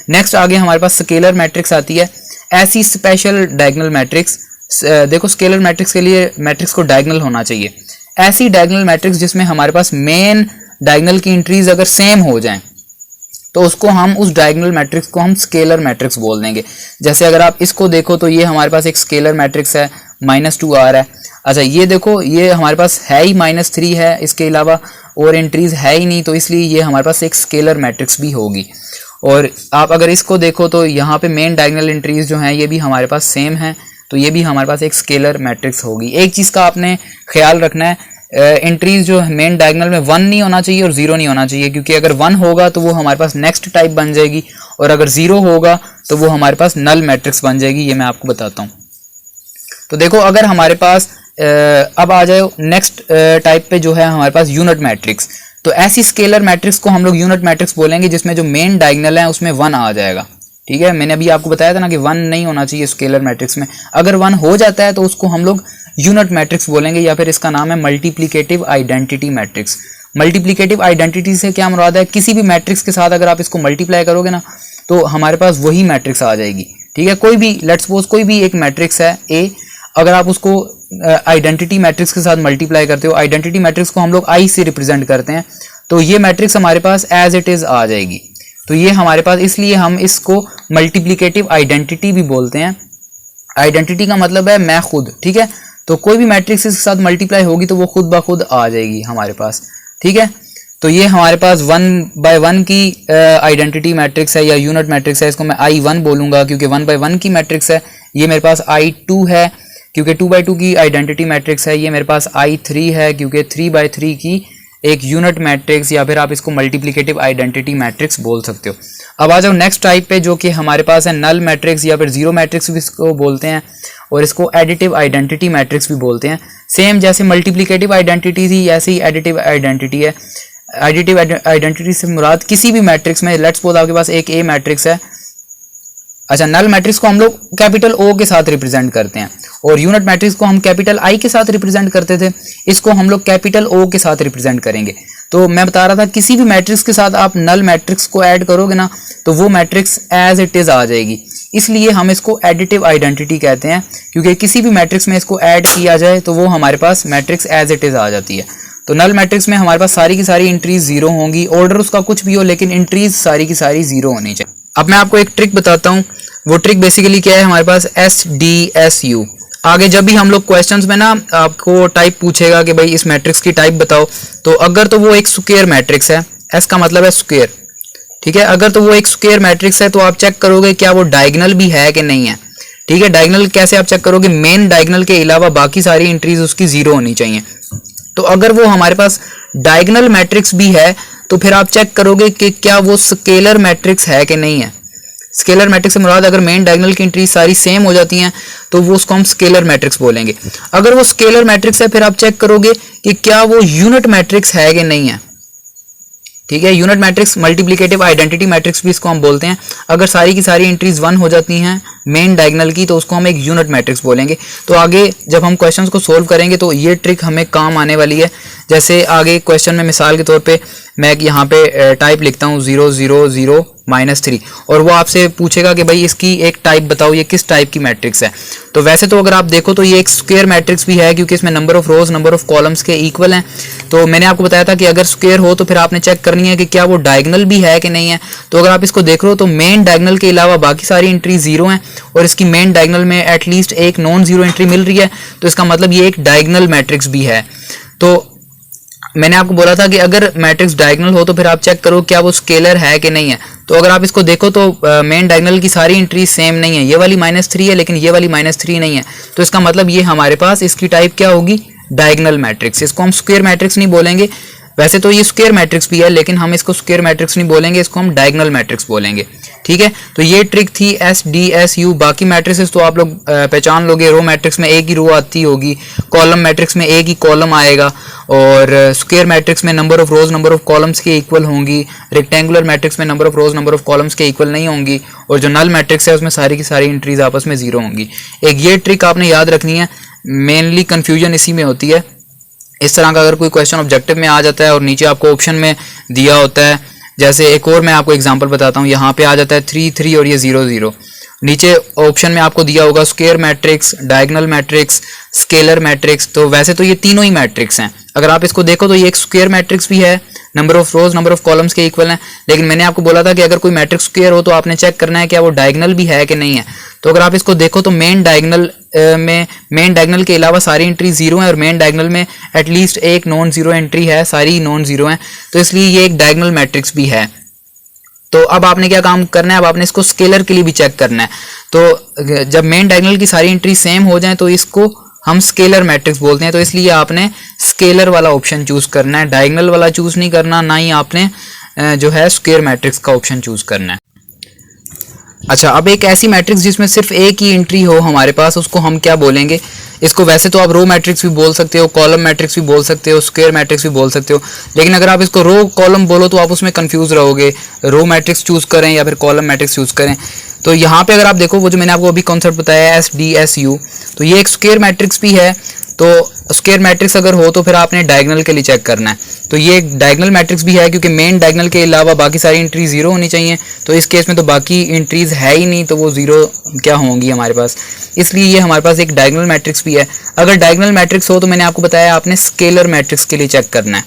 नेक्स्ट आगे हमारे पास स्केलर मैट्रिक्स आती है। ऐसी स्पेशल डायगोनल मैट्रिक्स, देखो स्केलर मैट्रिक्स के लिए मैट्रिक्स को डायगोनल होना चाहिए। ऐसी डायगोनल मैट्रिक्स जिसमें हमारे पास मेन डायगोनल की एंट्रीज अगर सेम हो जाएं तो उसको हम, उस डायगोनल मैट्रिक्स को हम स्केलर मैट्रिक्स बोल देंगे। जैसे अगर आप इसको देखो तो ये हमारे पास एक स्केलर मैट्रिक्स है, -2r है। अच्छा ये देखो, ये हमारे पास है ही -3 है, इसके अलावा और एंट्रीज है ही नहीं, तो इसलिए ये हमारे पास एक स्केलर मैट्रिक्स भी होगी। और आप अगर इसको देखो तो यहाँ पे मेन डायगोनल एंट्रीज जो हैं ये भी हमारे पास सेम हैं, तो ये भी हमारे पास एक स्केलर मैट्रिक्स होगी। एक चीज़ का आपने ख्याल रखना है, एंट्रीज जो मेन डायगोनल में 1 नहीं होना चाहिए और 0 नहीं होना चाहिए, क्योंकि अगर 1 होगा तो वो हमारे पास नेक्स्ट टाइप बन जाएगी, और अगर 0 होगा तो वो हमारे पास नल मैट्रिक्स बन जाएगी। ये मैं आपको बताता हूँ। तो देखो अगर हमारे पास अब आ जाए नेक्स्ट टाइप पे जो है हमारे पास यूनिट मैट्रिक्स। तो ऐसी स्केलर मैट्रिक्स को हम लोग यूनिट मैट्रिक्स बोलेंगे जिसमें जो मेन डायगोनल है उसमें 1 आ जाएगा। ठीक है, मैंने अभी आपको बताया था ना कि 1 नहीं होना चाहिए स्केलर मैट्रिक्स में। अगर 1 हो जाता है तो उसको हम लोग यूनिट मैट्रिक्स बोलेंगे, या फिर इसका नाम है multiplicative identity matrix. Multiplicative identity से क्या मुराद है, किसी भी मैट्रिक्स के साथ अगर आप इसको मल्टीप्लाई करोगे ना तो हमारे पास वही मैट्रिक्स आ जाएगी। ठीक है, कोई भी लेट्स सपोज कोई भी एक मैट्रिक्स है ए, अगर आप उसको आइडेंटिटी मैट्रिक्स के साथ मल्टीप्लाई करते हो, आइडेंटिटी मैट्रिक्स को हम लोग आई से रिप्रेजेंट करते हैं, तो ये मैट्रिक्स हमारे पास एज इट इज आ जाएगी। तो ये हमारे पास, इसलिए हम इसको मल्टीप्लिकेटिव आइडेंटिटी भी बोलते हैं। आइडेंटिटी का मतलब है मैं खुद, ठीक है, तो कोई भी मैट्रिक्स इसके साथ मल्टीप्लाई होगी तो वो खुद ब खुद आ जाएगी हमारे पास, ठीक है। तो ये हमारे पास 1 by 1 की आइडेंटिटी मैट्रिक्स है या यूनिट मैट्रिक्स है, इसको मैं I1 बोलूंगा क्योंकि 1 by 1 की मैट्रिक्स है। ये मेरे पास I2 है क्योंकि 2 by 2 की आइडेंटिटी मैट्रिक्स है। ये मेरे पास I3 है क्योंकि 3 by 3 की एक यूनिट मैट्रिक्स, या फिर आप इसको मल्टीप्लिकेटिव आइडेंटिटी मैट्रिक्स बोल सकते हो। अब आ जाओ नेक्स्ट टाइप पे, जो कि हमारे पास है नल मैट्रिक्स या फिर जीरो मैट्रिक्स भी इसको बोलते हैं, और इसको एडिटिव आइडेंटिटी मैट्रिक्स भी बोलते हैं। सेम जैसे मल्टीप्लिकेटिव आइडेंटिटी थी, ऐसे ही एडिटिव आइडेंटिटी है। एडिटिव आइडेंटिटी से मुराद किसी भी मैट्रिक्स में, लेट्स सपोज आपके पास एक ए मैट्रिक्स है, अच्छा, नल मैट्रिक्स को हम लोग कैपिटल ओ के साथ रिप्रेजेंट करते हैं, और यूनिट मैट्रिक्स को हम कैपिटल आई के साथ रिप्रेजेंट करते थे, इसको हम लोग कैपिटल ओ के साथ रिप्रेजेंट करेंगे। तो मैं बता रहा था किसी भी मैट्रिक्स के साथ आप नल मैट्रिक्स को ऐड करोगे ना, तो वो मैट्रिक्स एज इट इज आ जाएगी, इसलिए हम इसको एडिटिव आइडेंटिटी कहते हैं, क्योंकि किसी भी मैट्रिक्स में इसको ऐड किया जाए तो वो हमारे पास मैट्रिक्स एज इट इज आ जाती है। तो नल मैट्रिक्स में हमारे पास सारी की सारी एंट्रीज जीरो होंगी, ऑर्डर उसका कुछ भी हो, लेकिन एंट्रीज सारी की सारी जीरो होनी चाहिए। अब मैं आपको एक ट्रिक बताता हूँ, वो ट्रिक बेसिकली क्या है, हमारे पास SDSU। आगे जब भी हम लोग क्वेश्चंस में ना आपको टाइप पूछेगा कि भाई इस मैट्रिक्स की टाइप बताओ, तो अगर तो वो एक स्क्वायर मैट्रिक्स है, S का मतलब है स्क्वायर, ठीक है, अगर तो वो एक स्क्वायर मैट्रिक्स है तो आप चेक करोगे क्या वो डायगोनल भी है कि नहीं है, ठीक है। डायगोनल कैसे आप चेक करोगे, मेन डायगोनल के अलावा बाकी सारी एंट्रीज उसकी जीरो होनी चाहिए। तो अगर वो हमारे पास डायगोनल मैट्रिक्स भी है तो फिर आप चेक करोगे कि क्या वो स्केलर मैट्रिक्स है कि नहीं है। स्केलर मैट्रिक्स से मुराद अगर मेन डायगोनल की एंट्री सारी सेम हो जाती हैं तो वो उसको हम स्केलर मैट्रिक्स बोलेंगे। अगर वो स्केलर मैट्रिक्स है फिर आप चेक करोगे कि क्या वो यूनिट मैट्रिक्स है कि नहीं है, ठीक है। Unit matrix, multiplicative identity matrix भी इसको हम बोलते हैं। अगर सारी की सारी एंट्रीज 1 हो जाती हैं मेन डायगोनल की तो उसको हम एक यूनिट मैट्रिक्स बोलेंगे। तो आगे जब हम क्वेश्चंस को सोल्व करेंगे तो ये ट्रिक हमें काम आने वाली है। जैसे आगे क्वेश्चन में मिसाल के तौर पे मैं यहाँ पे टाइप लिखता हूँ 0 0 0 -3, और वो आपसे पूछेगा कि भाई इसकी एक टाइप बताओ, ये किस टाइप की मैट्रिक्स है। तो वैसे तो अगर आप देखो तो ये एक स्क्वायर मैट्रिक्स भी है, क्योंकि इसमें number of rows number of columns के इक्वल हैं। तो मैंने आपको बताया था कि अगर स्क्वायर हो तो फिर आपने चेक करनी है कि क्या वो डायगोनल भी है कि नहीं है। तो अगर आप इसको देख रहे हो तो मेन डायगोनल के अलावा बाकी सारी एंट्री जीरो हैं, और इसकी मेन डायगोनल में एटलीस्ट एक नॉन जीरो एंट्री मिल रही है, तो इसका मतलब ये एक डायगोनल मैट्रिक्स भी है। तो मैंने आपको बोला था कि अगर मैट्रिक्स डायगोनल हो तो फिर आप चेक करो क्या वो स्केलर है कि नहीं है। तो अगर आप इसको देखो तो मेन डायगोनल की सारी एंट्री सेम नहीं है, ये वाली -3 है लेकिन ये वाली -3 नहीं है, तो इसका मतलब ये हमारे पास इसकी टाइप क्या होगी, डायगोनल मैट्रिक्स। इसको हम स्क्वायर मैट्रिक्स नहीं बोलेंगे, वैसे तो ये स्क्वायर मैट्रिक्स भी है लेकिन हम इसको स्क्वायर मैट्रिक्स नहीं बोलेंगे, इसको हम डायगोनल मैट्रिक्स बोलेंगे, ठीक है। तो ये ट्रिक थी SDSU। बाकी मैट्रिक्स तो आप लोग पहचान लोगे, रो मैट्रिक्स में एक ही रो आती होगी, कॉलम मैट्रिक्स में एक ही कॉलम आएगा, और स्क्वायर मैट्रिक्स में number of rows number of columns के इक्वल होंगी, रेक्टेंगुलर मैट्रिक्स में number of rows number of columns के इक्वल नहीं होंगी, और जो नल मैट्रिक्स है उसमें सारी की सारी एंट्रीज आपस में जीरो होंगी। एक ये ट्रिक आपने याद रखनी है, मेनली कन्फ्यूजन इसी में होती है। इस तरह का अगर कोई क्वेश्चन ऑब्जेक्टिव में आ जाता है और नीचे आपको ऑप्शन में दिया होता है, जैसे एक और मैं आपको एग्जांपल बताता हूँ, यहाँ पे आ जाता है 3 3 और ये 0 0, नीचे ऑप्शन में आपको दिया होगा square matrix, diagonal matrix, scalar matrix. तो वैसे तो ये तीनों ही मैट्रिक्स हैं, अगर आप इसको देखो तो ये एक स्क्वायर मैट्रिक्स भी है, number of rows number of columns के इक्वल है, लेकिन मैंने आपको बोला था कि अगर कोई मैट्रिक्स स्क्वायर हो तो आपने चेक करना है क्या वो डायगोनल भी है कि नहीं है। तो अगर आप इसको देखो तो मेन डायगोनल के अलावा सारी एंट्री जीरो है, और मेन डायगोनल में एटलीस्ट एक नॉन जीरो एंट्री है, सारी नॉन जीरो है, तो इसलिए ये एक डायगोनल मैट्रिक्स भी है। तो अब आपने क्या काम करना है, अब आपने इसको स्केलर के लिए भी चेक करना है। तो जब मेन डायगोनल की सारी एंट्री सेम हो जाए तो इसको हम स्केलर मैट्रिक्स बोलते हैं, तो इसलिए आपने स्केलर वाला ऑप्शन चूज करना है, डायगोनल वाला चूज नहीं करना, ना ही आपने जो है स्क्वायर मैट्रिक्स का ऑप्शन चूज करना है। अच्छा, अब एक ऐसी मैट्रिक्स जिसमें सिर्फ एक ही एंट्री हो हमारे पास, उसको हम क्या बोलेंगे। इसको वैसे तो आप रो मैट्रिक्स भी बोल सकते हो, कॉलम मैट्रिक्स भी बोल सकते हो, स्क्वायर मैट्रिक्स भी बोल सकते हो, लेकिन अगर आप इसको रो कॉलम बोलो तो आप उसमें कंफ्यूज रहोगे, रो मैट्रिक्स चूज करें या फिर कॉलम मैट्रिक्स चूज करें। तो यहाँ पे अगर आप देखो वो जो मैंने आपको अभी कॉन्सेप्ट बताया है SDSU, तो ये एक स्क्वायर मैट्रिक्स भी है। तो स्क्वायर मैट्रिक्स अगर हो तो फिर आपने डायगोनल के लिए चेक करना है। तो ये एक डायगोनल मैट्रिक्स भी है क्योंकि मेन डायगोनल के अलावा बाकी सारी एंट्री जीरो होनी चाहिए। तो इस केस में तो बाकी एंट्रीज है ही नहीं, तो वो जीरो क्या होंगी हमारे पास, इसलिए ये हमारे पास एक डायगोनल मैट्रिक्स भी है। अगर डायगोनल मैट्रिक्स हो तो मैंने आपको बताया आपने स्केलर मैट्रिक्स के लिए चेक करना है।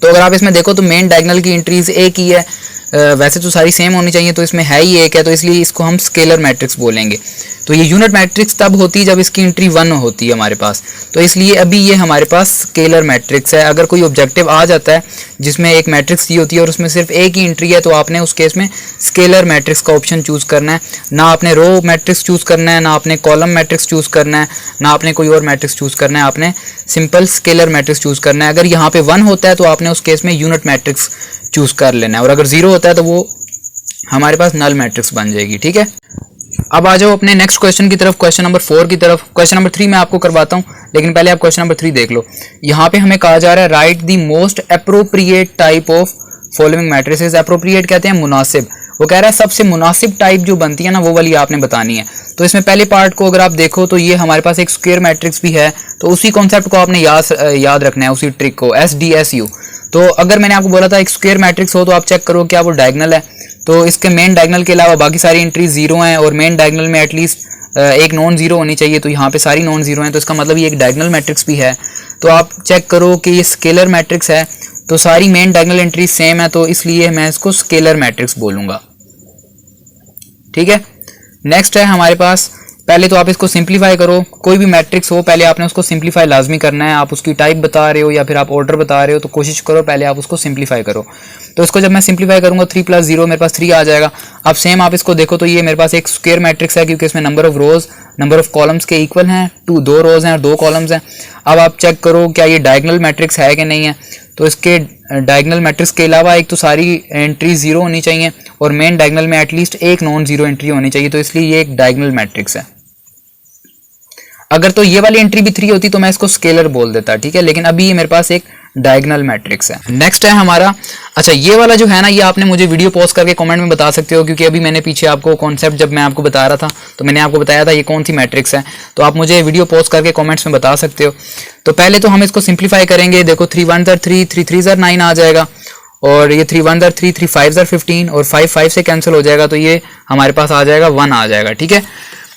तो अगर आप इसमें देखो तो मेन डायगोनल की एंट्रीज एक ही है, वैसे तो सारी सेम होनी चाहिए, तो इसमें है ही एक है, तो इसलिए इसको हम स्केलर मैट्रिक्स बोलेंगे। तो ये यूनिट मैट्रिक्स तब होती है जब इसकी एंट्री 1 होती है हमारे पास, तो इसलिए अभी ये हमारे पास स्केलर मैट्रिक्स है। अगर कोई ऑब्जेक्टिव आ जाता है जिसमें एक मैट्रिक्स दी होती है और उसमें सिर्फ एक ही एंट्री है, तो आपने उस केस में स्केलर मैट्रिक्स का ऑप्शन चूज करना है। ना आपने रो मैट्रिक्स चूज करना है, ना आपने कॉलम मैट्रिक्स चूज करना है, ना आपने कोई और मैट्रिक्स चूज करना है, आपने सिंपल स्केलर मैट्रिक्स चूज करना है। अगर यहाँ पे 1 होता है तो आपने उस केस में यूनिट मैट्रिक्स चूज कर लेना है, और अगर 0 होता है तो वो हमारे पास नल मैट्रिक्स बन जाएगी। ठीक है, अब आ जाओ अपने नेक्स्ट क्वेश्चन की तरफ, क्वेश्चन नंबर 4 की तरफ। क्वेश्चन नंबर 3 मैं आपको करवाता हूं, लेकिन पहले आप क्वेश्चन नंबर 3 देख लो। यहाँ पे हमें कहा जा रहा है right the most appropriate type of following matrices. Appropriate कहते हैं मुनासिब, वो कह रहा है सबसे मुनासिब टाइप जो बनती है ना वो वाली आपने बतानी है। तो इसमें पहले पार्ट को अगर आप देखो तो ये हमारे पास एक स्क्वायर मैट्रिक्स भी है, तो उसी कॉन्सेप्ट को आपने याद रखना है, उसी ट्रिक को, SDSU। तो अगर मैंने आपको बोला था एक स्क्वायर मैट्रिक्स हो तो आप चेक करो क्या वो डायगोनल है। तो इसके मेन डायगोनल के अलावा बाकी सारी एंट्रीज जीरो हैं, और मेन डायगोनल में एटलीस्ट एक नॉन जीरो होनी चाहिए, तो यहाँ पे सारी नॉन जीरो हैं, तो इसका मतलब ये एक डायगोनल मैट्रिक्स भी है। तो आप चेक करो कि ये स्केलर मैट्रिक्स है, तो सारी मेन डायगोनल एंट्रीज सेम है, तो इसलिए मैं इसको स्केलर मैट्रिक्स बोलूंगा। ठीक है, नेक्स्ट है हमारे पास, पहले तो आप इसको सिंप्लीफाई करो। कोई भी मैट्रिक्स हो पहले आपने उसको सिंप्लीफाई लाजमी करना है। आप उसकी टाइप बता रहे हो या फिर आप ऑर्डर बता रहे हो, तो कोशिश करो पहले आप उसको सिंप्लीफाई करो। तो इसको जब मैं सिंप्लीफाई करूंगा 3 + 0 मेरे पास 3 आ जाएगा। अब सेम आप इसको देखो तो ये मेरे पास एक स्क्वायर मैट्रिक्स है क्योंकि इसमें number of rows number of columns के इक्वल हैं, 2 रोज हैं और 2 कॉलम्स हैं। अब आप चेक करो क्या ये डायगोनल मैट्रिक्स है कि नहीं है। तो इसके डायगोनल मैट्रिक्स के अलावा एक तो सारी एंट्री जीरो होनी चाहिए, और मेन डायगोनल में एटलीस्ट एक नॉन जीरो एंट्री होनी चाहिए, तो इसलिए ये एक डायगोनल मैट्रिक्स है। अगर तो ये वाली एंट्री भी 3 होती तो मैं इसको स्केलर बोल देता, ठीक है, लेकिन अभी ये मेरे पास एक डायगोनल मैट्रिक्स है। नेक्स्ट है हमारा, अच्छा ये वाला जो है ना, ये आपने मुझे वीडियो पॉज करके कमेंट में बता सकते हो, क्योंकि अभी मैंने पीछे आपको कॉन्सेप्ट जब मैं आपको बता रहा था तो मैंने आपको बताया था ये कौन सी मैट्रिक्स है, तो आप मुझे वीडियो पॉज करके कमेंट्स में बता सकते हो। तो पहले तो हम इसको सिंप्लीफाई करेंगे। देखो 3 × 1 = 3, 3 × 3 = 9 आ जाएगा, और ये 3 × 1 = 3, 3 × 5 = 15, और 5 5 से कैंसिल हो जाएगा, तो ये हमारे पास आ जाएगा 1 आ जाएगा। ठीक है,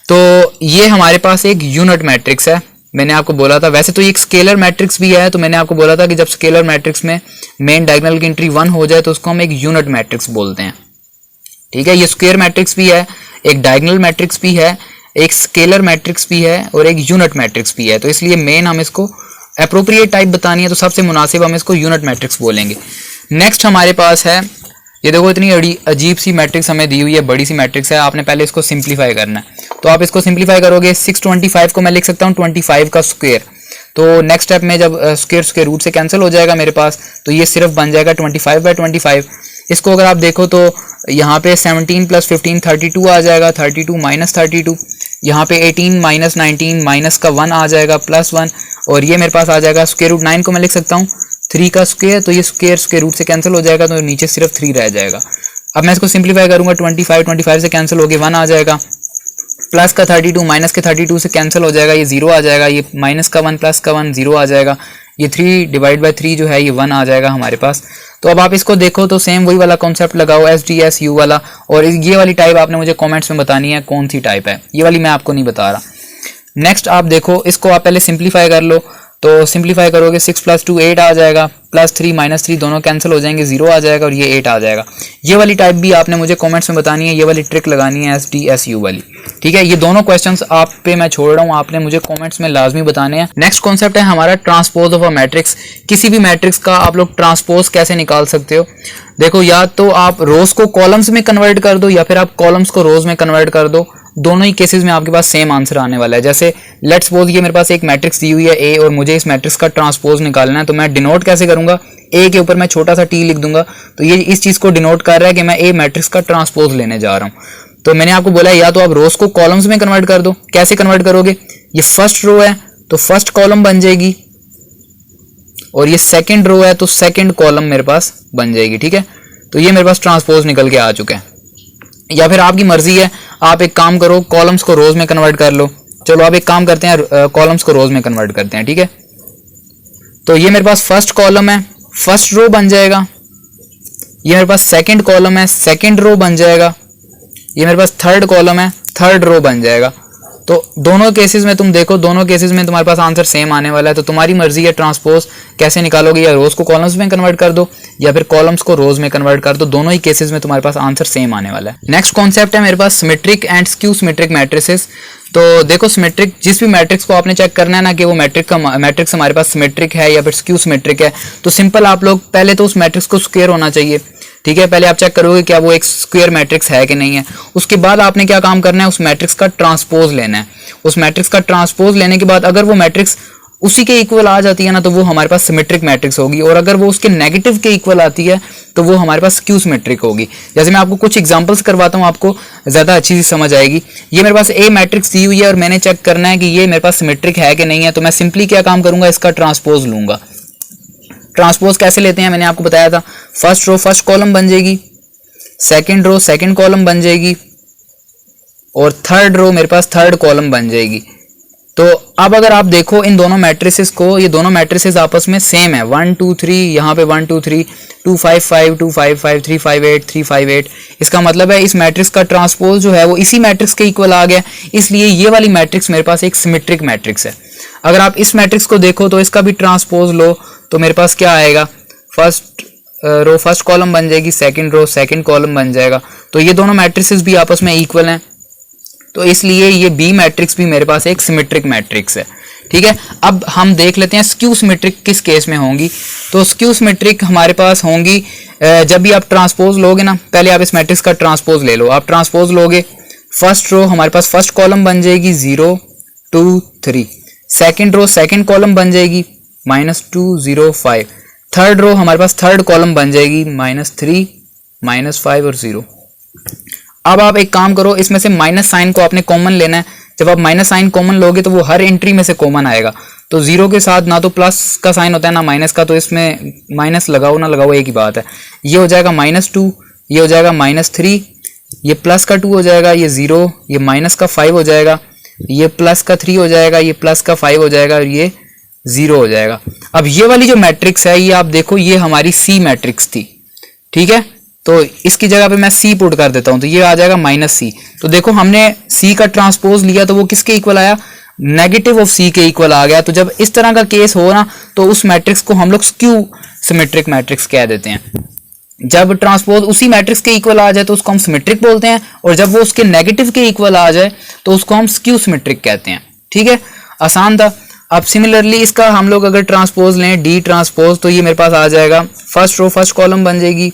तो ये हमारे पास एक यूनिट मैट्रिक्स है। मैंने आपको बोला था, वैसे तो ये एक स्केलर मैट्रिक्स भी है, तो मैंने आपको बोला था कि जब स्केलर मैट्रिक्स में मेन डायगोनल की एंट्री 1 हो जाए तो उसको हम एक यूनिट मैट्रिक्स बोलते हैं। ठीक है, ये स्क्वायर मैट्रिक्स भी है, एक डायगोनल मैट्रिक्स भी है, एक स्केलर मैट्रिक्स भी है, और एक यूनिट मैट्रिक्स भी है। तो इसलिए मेन हम इसको एप्रोप्रिएट टाइप बतानी है, तो सबसे मुनासिब हम इसको यूनिट मैट्रिक्स बोलेंगे। नेक्स्ट हमारे पास है, ये देखो इतनी अजीब सी मैट्रिक्स हमें दी हुई है, बड़ी सी मैट्रिक्स है। आपने पहले इसको सिंप्लीफाई करना है, तो आप इसको सिंप्लीफाई करोगे 625 को मैं लिख सकता हूँ 25 का स्क्वायर। तो नेक्स्ट स्टेप में जब स्क्वायर के रूट से कैंसिल हो जाएगा मेरे पास, तो ये सिर्फ बन जाएगा 25/25। इसको अगर आप देखो तो यहाँ पे 17 + 15 32 आ जाएगा, 32 - 32, यहाँ पे 18 - 19 माइनस का 1 आ जाएगा, +1, और ये मेरे पास आ जाएगा √9 को मैं लिख सकता हूँ 3 का स्क्वायर। तो ये स्क्वायर के रूट से कैंसिल हो जाएगा, तो नीचे सिर्फ 3 रह जाएगा। अब मैं इसको सिंप्लीफाई करूंगा 25 से कैंसिल हो गया 1 आ जाएगा, प्लस का 32 माइनस के 32 से कैंसिल हो जाएगा, ये 0 आ जाएगा, ये माइनस का 1 प्लस का 1 0 आ जाएगा, ये 3/3 जो है ये 1 आ जाएगा हमारे पास। तो अब आप इसको देखो तो सेम वही वाला कॉन्सेप्ट लगाओ, SDSU वाला, और ये वाली टाइप आपने मुझे कमेंट्स में बतानी है कौन सी टाइप है, ये वाली मैं आपको नहीं बता रहा। नेक्स्ट आप देखो, इसको आप पहले सिंप्लीफाई कर लो, तो सिंप्लीफाई करोगे 6 + 2 8 आ जाएगा, +3 - 3 दोनों कैंसिल हो जाएंगे, 0 आ जाएगा, और ये 8 आ जाएगा। ये वाली टाइप भी आपने मुझे कमेंट्स में बतानी है, ये वाली ट्रिक लगानी है SDSU वाली। ठीक है, ये दोनों क्वेश्चंस आप पे मैं छोड़ रहा हूँ, आपने मुझे कमेंट्स में लाजमी बताने हैं। नेक्स्ट कॉन्सेप्ट है हमारा ट्रांसपोज ऑफ अ मैट्रिक्स। किसी भी मैट्रिक्स का आप लोग ट्रांसपोज कैसे निकाल सकते हो। देखो, या तो आप रोज को कॉलम्स में कन्वर्ट कर दो, या फिर आप कॉलम्स को रोज में कन्वर्ट कर दो। दोनों ही केसेस में आपके पास सेम आंसर आने वाला है। जैसे लेट्स सपोज ये मेरे पास एक मैट्रिक्स दी हुई है A, और मुझे इस मैट्रिक्स का ट्रांसपोज निकालना है, तो मैं डिनोट कैसे करूंगा, A के ऊपर मैं छोटा सा t लिख दूंगा, तो ये इस चीज को डिनोट कर रहा है कि मैं A मैट्रिक्स का ट्रांसपोज लेने जा रहा हूँ। तो मैंने आपको बोला या तो आप रोज को कॉलम्स में कन्वर्ट कर दो। कैसे कन्वर्ट करोगे, ये फर्स्ट रो है तो फर्स्ट कॉलम बन जाएगी, और ये सेकेंड रो है तो सेकेंड कॉलम मेरे पास बन जाएगी। ठीक है, तो ये मेरे पास ट्रांसपोज निकल के आ चुका है। या फिर आपकी मर्जी है, आप एक काम करो कॉलम्स को रोज में कन्वर्ट कर लो। चलो अब एक काम करते हैं, कॉलम्स को रोज में कन्वर्ट करते हैं, ठीक है। तो ये मेरे पास फर्स्ट कॉलम है, फर्स्ट रो बन जाएगा। ये मेरे पास सेकंड कॉलम है, सेकंड रो बन जाएगा। ये मेरे पास थर्ड कॉलम है, थर्ड रो बन जाएगा। तो दोनों केसेस में तुम देखो, दोनों केसेस में तुम्हारे पास आंसर सेम आने वाला है। तो तुम्हारी मर्जी है ट्रांसपोज कैसे निकालोगे, या रोज को कॉलम्स में कन्वर्ट कर दो या फिर कॉलम्स को रोज में कन्वर्ट कर दो। दोनों ही केसेस में तुम्हारे पास आंसर सेम आने वाला है। नेक्स्ट कॉन्सेप्ट है मेरे पास symmetric and skew symmetric matrices. तो देखो सिमेट्रिक, जिस भी मैट्रिक्स को आपने चेक करना है ना कि वो मैट्रिक्स हमारे पास सिमेट्रिक है या फिर स्क्यू सिमेट्रिक है, तो सिंपल आप लोग पहले तो उस मैट्रिक्स को स्क्वायर होना चाहिए, ठीक है। पहले आप चेक करोगे क्या वो एक स्क्वायर मैट्रिक्स है कि नहीं है। उसके बाद आपने क्या काम करना है, उस मैट्रिक्स का ट्रांसपोज लेना है। उस मैट्रिक्स का ट्रांसपोज लेने के बाद अगर वो मैट्रिक्स उसी के इक्वल आ जाती है ना, तो वो हमारे पास सिमेट्रिक मैट्रिक्स होगी। और अगर वो उसके नेगेटिव के इक्वल आती है तो वो हमारे पास स्क्यू सिमेट्रिक होगी। जैसे मैं आपको कुछ एग्जांपल्स करवाता हूँ, आपको ज्यादा अच्छी सी समझ आएगी। ये मेरे पास ए मैट्रिक्स दी हुई है और मैंने चेक करना है कि ये मेरे पास सिमेट्रिक है कि नहीं है। तो मैं सिंपली क्या काम करूंगा, इसका ट्रांसपोज लूंगा। ट्रांसपोज कैसे लेते हैं मैंने आपको बताया था। फर्स्ट रो फर्स्ट कॉलम बन जाएगी, सेकंड रो सेकंड कॉलम बन जाएगी और थर्ड रो मेरे पास थर्ड कॉलम बन जाएगी। तो अब अगर आप देखो इन दोनों मैट्रिसेस को, ये दोनों मैट्रिसेस आपस में सेम है। 1 2 3, यहाँ पे 1 2 3, 2 5 5, 2 5 5, 3 5 8, 3 5 8। इसका मतलब है इस मैट्रिक्स का ट्रांसपोज जो है वो इसी मैट्रिक्स के इक्वल आ गया, इसलिए ये वाली मैट्रिक्स मेरे पास एक सिमेट्रिक मैट्रिक्स है। अगर आप इस मैट्रिक्स को देखो तो इसका भी ट्रांसपोज लो तो मेरे पास क्या आएगा, फर्स्ट रो फर्स्ट कॉलम बन जाएगी, सेकंड रो सेकंड कॉलम बन जाएगा। तो ये दोनों मैट्रिसेस भी आपस में इक्वल हैं, तो इसलिए ये बी मैट्रिक्स भी मेरे पास एक सिमेट्रिक मैट्रिक्स है, ठीक है। अब हम देख लेते हैं स्क्यू सिमेट्रिक किस केस में होंगी। तो स्क्यू सिमेट्रिक हमारे पास होंगी जब भी आप ट्रांसपोज लोगे ना, पहले आप इस मैट्रिक्स का ट्रांसपोज ले लो। आप ट्रांसपोज लोगे, फर्स्ट रो हमारे पास फर्स्ट कॉलम बन जाएगी 0 2 3, सेकंड रो सेकंड कॉलम बन जाएगी -2 0 5, थर्ड रो हमारे पास थर्ड कॉलम बन जाएगी -3 -5 और 0। अब आप एक काम करो, इसमें से माइनस साइन को आपने कॉमन लेना है। जब आप माइनस साइन कॉमन लोगे तो वो हर एंट्री में से कॉमन आएगा। तो 0 के साथ ना तो प्लस का साइन होता है ना माइनस का, तो इसमें माइनस लगाओ ना लगाओ एक ही बात है। ये हो जाएगा -2, ये हो जाएगा -3, ये प्लस का 2 हो जाएगा, ये 0, ये माइनस का 5 हो जाएगा, ये प्लस का 3 हो जाएगा, ये प्लस का 5 हो जाएगा और ये 0 हो जाएगा। अब ये वाली जो मैट्रिक्स है ये आप देखो, ये हमारी सी मैट्रिक्स थी, ठीक है। तो इसकी जगह पे मैं सी पुट कर देता हूं, तो ये आ जाएगा -c। तो देखो हमने सी का ट्रांसपोज लिया तो वो किसके इक्वल आया, नेगेटिव ऑफ सी के इक्वल आ गया। तो जब इस तरह का केस हो ना, तो उस मैट्रिक्स को हम लोग स्क्यू सिमेट्रिक मैट्रिक्स कह देते हैं। जब ट्रांसपोज उसी मैट्रिक्स के इक्वल आ जाए तो उसको हम सिमेट्रिक बोलते हैं, और जब वो उसके नेगेटिव के इक्वल आ जाए तो उसको हम स्क्यू सिमेट्रिक कहते हैं, ठीक है। आसान था। अब सिमिलरली इसका हम लोग अगर ट्रांसपोज लें डी ट्रांसपोज, तो ये मेरे पास आ जाएगा, फर्स्ट रो फर्स्ट कॉलम बन जाएगी,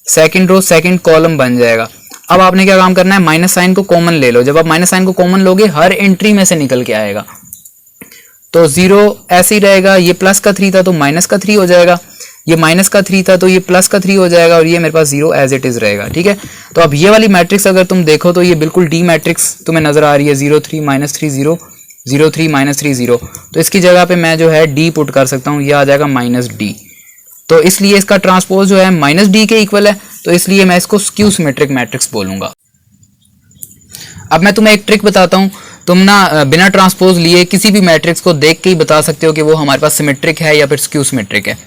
सेकंड रो सेकंड कॉलम बन जाएगा। अब आपने क्या काम करना है, माइनस साइन को कॉमन ले लो। जब आप माइनस साइन को कॉमन लोगे हर एंट्री में से निकल के आएगा। तो 0 ऐसे ही रहेगा, ये प्लस का 3 था तो माइनस का 3 हो जाएगा, ये माइनस का 3 था तो ये प्लस का 3 हो जाएगा, और ये मेरे पास 0 एज इट इज रहेगा, ठीक है। तो अब ये वाली मैट्रिक्स अगर तुम देखो तो ये बिल्कुल डी मैट्रिक्स तुम्हें नजर आ रही है, 0 3 -3 0 0 3 -3 0। तो इसकी जगह पे मैं जो है डी पुट कर सकता हूँ, ये आ जाएगा -d। तो इसलिए इसका ट्रांसपोज जो है -d के इक्वल है, तो इसलिए मैं इसको स्क्यू सिमेट्रिक मैट्रिक्स बोलूंगा। अब मैं तुम्हें एक ट्रिक बताता हूँ, तुम ना बिना ट्रांसपोज लिए किसी भी मैट्रिक्स को देख के ही बता सकते हो कि वो हमारे पास सिमेट्रिक है या फिर स्क्यू सिमेट्रिक है।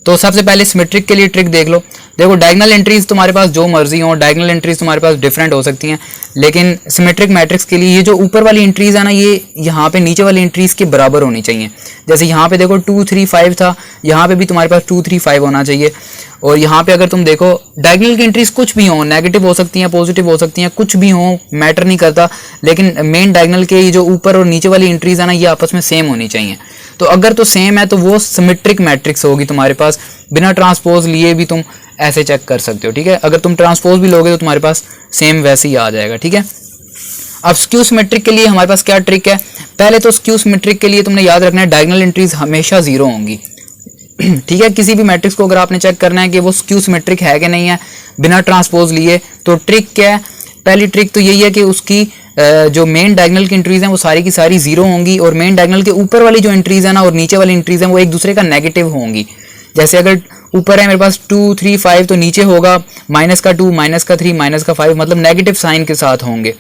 तो सबसे पहले सिमेट्रिक के लिए ट्रिक देख लो। देखो डायगोनल एंट्रीज तुम्हारे पास जो मर्जी हो, डायगोनल एंट्रीज तुम्हारे पास डिफरेंट हो सकती हैं, लेकिन सिमेट्रिक मैट्रिक्स के लिए ये जो ऊपर वाली एंट्रीज है ना, ये यहाँ पे नीचे वाली एंट्रीज के बराबर होनी चाहिए। जैसे यहाँ पे देखो 2 3 5 था, यहाँ पे भी तुम्हारे पास 2 3 5 होना चाहिए। और यहाँ पे अगर तुम देखो डायगोनल की एंट्रीज कुछ भी हो, नेगेटिव हो सकती हैं, पॉजिटिव हो सकती हैं, कुछ भी हो, मैटर नहीं करता, लेकिन मेन डायगोनल के ये जो ऊपर और नीचे वाली एंट्रीज है ना, ये आपस में सेम होनी चाहिए। तो अगर तो सेम है तो वो सिमेट्रिक मैट्रिक्स होगी तुम्हारे पास। बिना ट्रांसपोज लिए भी तुम ऐसे चेक कर सकते हो, ठीक है। अगर तुम ट्रांसपोज भी लोगे तो तुम्हारे पास सेम वैसे ही आ जाएगा, ठीक है। अब स्क्यू सिमेट्रिक के लिए हमारे पास क्या ट्रिक है, पहले तो स्क्यू सिमेट्रिक के लिए तुमने याद रखना है डायगोनल एंट्रीज हमेशा 0 होंगी, ठीक है। किसी भी मैट्रिक्स को अगर आपने चेक करना है कि वो स्क्यू सिमेट्रिक है कि नहीं है बिना ट्रांसपोज लिए, तो ट्रिक क्या है, पहली ट्रिक तो यही है कि उसकी जो मेन डायगोनल की एंट्रीज हैं वो सारी की सारी 0 होंगी, और मेन डायगोनल के ऊपर वाली जो एंट्रीज है ना और नीचे वाली एंट्रीज हैं वो एक दूसरे का नेगेटिव होंगी। जैसे अगर ऊपर है मेरे पास 2 3 5, तो नीचे होगा माइनस का 2 माइनस का 3 माइनस का 5, मतलब नेगेटिव साइन के साथ होंगे।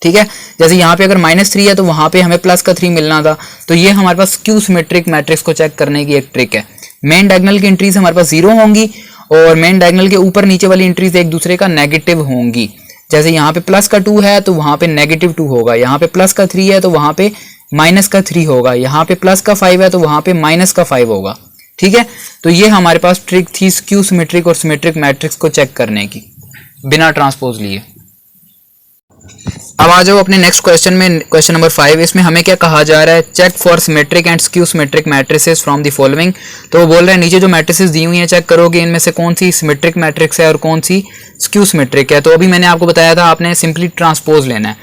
ठीक है, जैसे यहाँ पे अगर -3 है तो वहां पे हमें प्लस का 3 मिलना था। तो ये हमारे पास स्क्यू सिमेट्रिक मैट्रिक्स को चेक करने की एक ट्रिक है। मेन डायगोनल की एंट्रीज हमारे पास 0 होंगी और मेन डायगोनल के ऊपर नीचे वाली एंट्रीज एक दूसरे का नेगेटिव होंगी। जैसे यहाँ पे प्लस का 2 है तो वहां पे -2 होगा, यहाँ पे प्लस का 3 है तो वहां पे माइनस का 3 होगा, यहाँ पे प्लस का 5 है तो वहां पे माइनस का 5 होगा। ठीक है, तो ये हमारे पास ट्रिक थी स्क्यू सिमेट्रिक और सिमेट्रिक मैट्रिक्स को चेक करने की बिना ट्रांसपोज लिए। अब आ जाओ अपने नेक्स्ट क्वेश्चन में, क्वेश्चन नंबर 5। इसमें हमें क्या कहा जा रहा है, check for symmetric and skew symmetric matrices from the following. तो वो बोल रहे हैं नीचे जो मैट्रिसेस दी हुई हैं चेक करो कि इनमें से कौन सी सिमेट्रिक मैट्रिक्स है और कौन सी स्क्यू सिमेट्रिक है। तो अभी मैंने आपको बताया था आपने सिंपली ट्रांसपोज लेना है।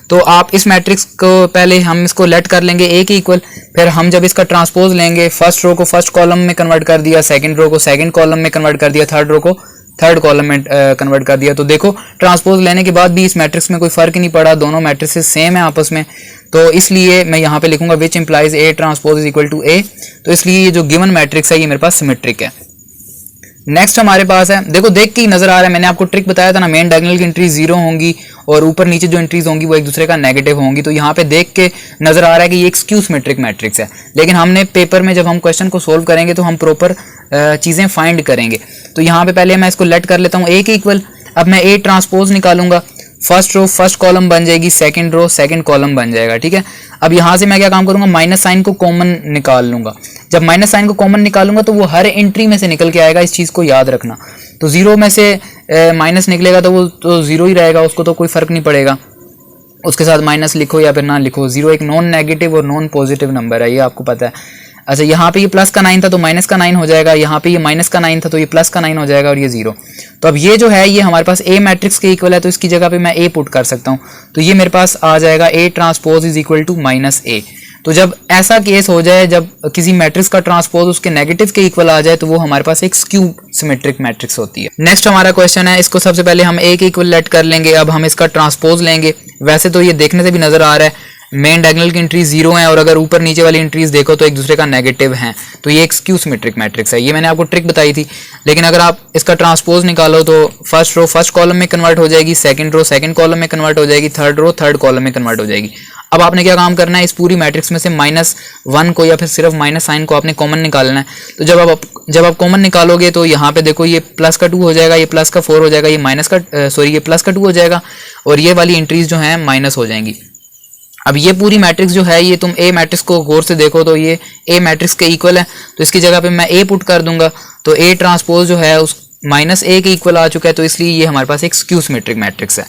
तो आप इस मैट्रिक्स को पहले हम इसको लेट कर लेंगे ए के इक्वल, फिर हम जब इसका ट्रांसपोज लेंगे फर्स्ट रो को फर्स्ट कॉलम में कन्वर्ट कर दिया, सेकंड रो को सेकंड कॉलम में कन्वर्ट कर दिया, थर्ड रो को थर्ड कॉलम में कन्वर्ट कर दिया। तो देखो ट्रांसपोज लेने के बाद भी इस मैट्रिक्स में कोई फर्क नहीं पड़ा, दोनों मैट्रिक्सेस सेम है आपस में। तो इसलिए मैं यहाँ पे लिखूंगा which implies A transpose is equal to A. तो इसलिए ये जो गिवन मैट्रिक्स है ये मेरे पास सिमेट्रिक है। नेक्स्ट हमारे पास है, देखो देख के ही नजर आ रहा है, मैंने आपको ट्रिक बताया था ना, मेन डायगोनल की एंट्रीज 0 होंगी और ऊपर नीचे जो एंट्रीज होंगी वो एक दूसरे का नेगेटिव होंगी। तो यहाँ पे देख के नजर आ रहा है कि ये एक स्क्यू सिमेट्रिक मैट्रिक्स है। लेकिन हमने पेपर में जब हम क्वेश्चन को सोल्व करेंगे तो हम प्रॉपर चीजें फाइंड करेंगे। तो यहाँ पे पहले मैं इसको लेट कर लेता हूँ ए के इक्वल। अब मैं ए ट्रांसपोज निकालूंगा, फर्स्ट रो फर्स्ट कॉलम बन जाएगी, सेकंड रो सेकंड कॉलम बन जाएगा। ठीक है, अब यहाँ से मैं क्या काम करूंगा, माइनस साइन को कॉमन निकाल लूंगा। जब माइनस साइन को कॉमन निकालूंगा तो वो हर एंट्री में से निकल के आएगा, इस चीज को याद रखना। तो 0 में से माइनस निकलेगा तो वो तो 0 ही रहेगा, उसको तो कोई फर्क नहीं पड़ेगा, उसके साथ माइनस लिखो या फिर ना लिखो। 0 एक नॉन नेगेटिव और नॉन पॉजिटिव नंबर है, ये आपको पता है। अच्छा, यहाँ पे ये प्लस का 9 था तो माइनस का 9 हो जाएगा, यहाँ पे ये माइनस का 9 था तो ये प्लस का 9 हो जाएगा और ये 0। तो अब ये जो है ये हमारे पास ए मैट्रिक्स के इक्वल है, तो इसकी जगह पे मैं ए पुट कर सकता हूँ। तो ये मेरे पास आ जाएगा A transpose is equal to -a। तो जब ऐसा केस हो जाए, जब किसी मैट्रिक्स का ट्रांसपोज उसके नेगेटिव के इक्वल आ जाए, तो वो हमारे पास एक स्क्यू सिमेट्रिक मैट्रिक्स होती है। नेक्स्ट हमारा क्वेश्चन है, इसको सबसे पहले हम ए के इक्वल लेट कर लेंगे। अब हम इसका ट्रांसपोज लेंगे। वैसे तो ये देखने से भी नजर आ रहा है मेन डायगोनल की एंट्रीज 0 है और अगर ऊपर नीचे वाली एंट्रीज देखो तो एक दूसरे का नेगेटिव है, तो ये एक स्क्यू सिमेट्रिक मैट्रिक्स है। ये मैंने आपको ट्रिक बताई थी। लेकिन अगर आप इसका ट्रांसपोज निकालो तो फर्स्ट रो फर्स्ट कॉलम में कन्वर्ट हो जाएगी, सेकंड रो सेकंड कॉलम में कन्वर्ट हो जाएगी, थर्ड रो थर्ड कॉलम में कन्वर्ट हो जाएगी। अब आपने क्या काम करना है, इस पूरी मैट्रिक्स में से -1 को या फिर सिर्फ माइनस साइन को आपने कॉमन निकालना है। तो जब आप कॉमन निकालोगे तो यहाँ पे देखो ये प्लस का 2 हो जाएगा, ये प्लस का 4 हो जाएगा, ये ये प्लस का 2 हो जाएगा और ये वाली एंट्रीज जो है माइनस हो जाएंगी। अब ये पूरी मैट्रिक्स जो है ये तुम ए मैट्रिक्स को गौर से देखो तो ये ए मैट्रिक्स के इक्वल है, तो इसकी जगह पे मैं ए पुट कर दूंगा। तो ए ट्रांसपोज जो है उस -a के इक्वल आ चुका है, तो इसलिए ये हमारे पास एक स्क्यू सिमेट्रिक मैट्रिक्स है।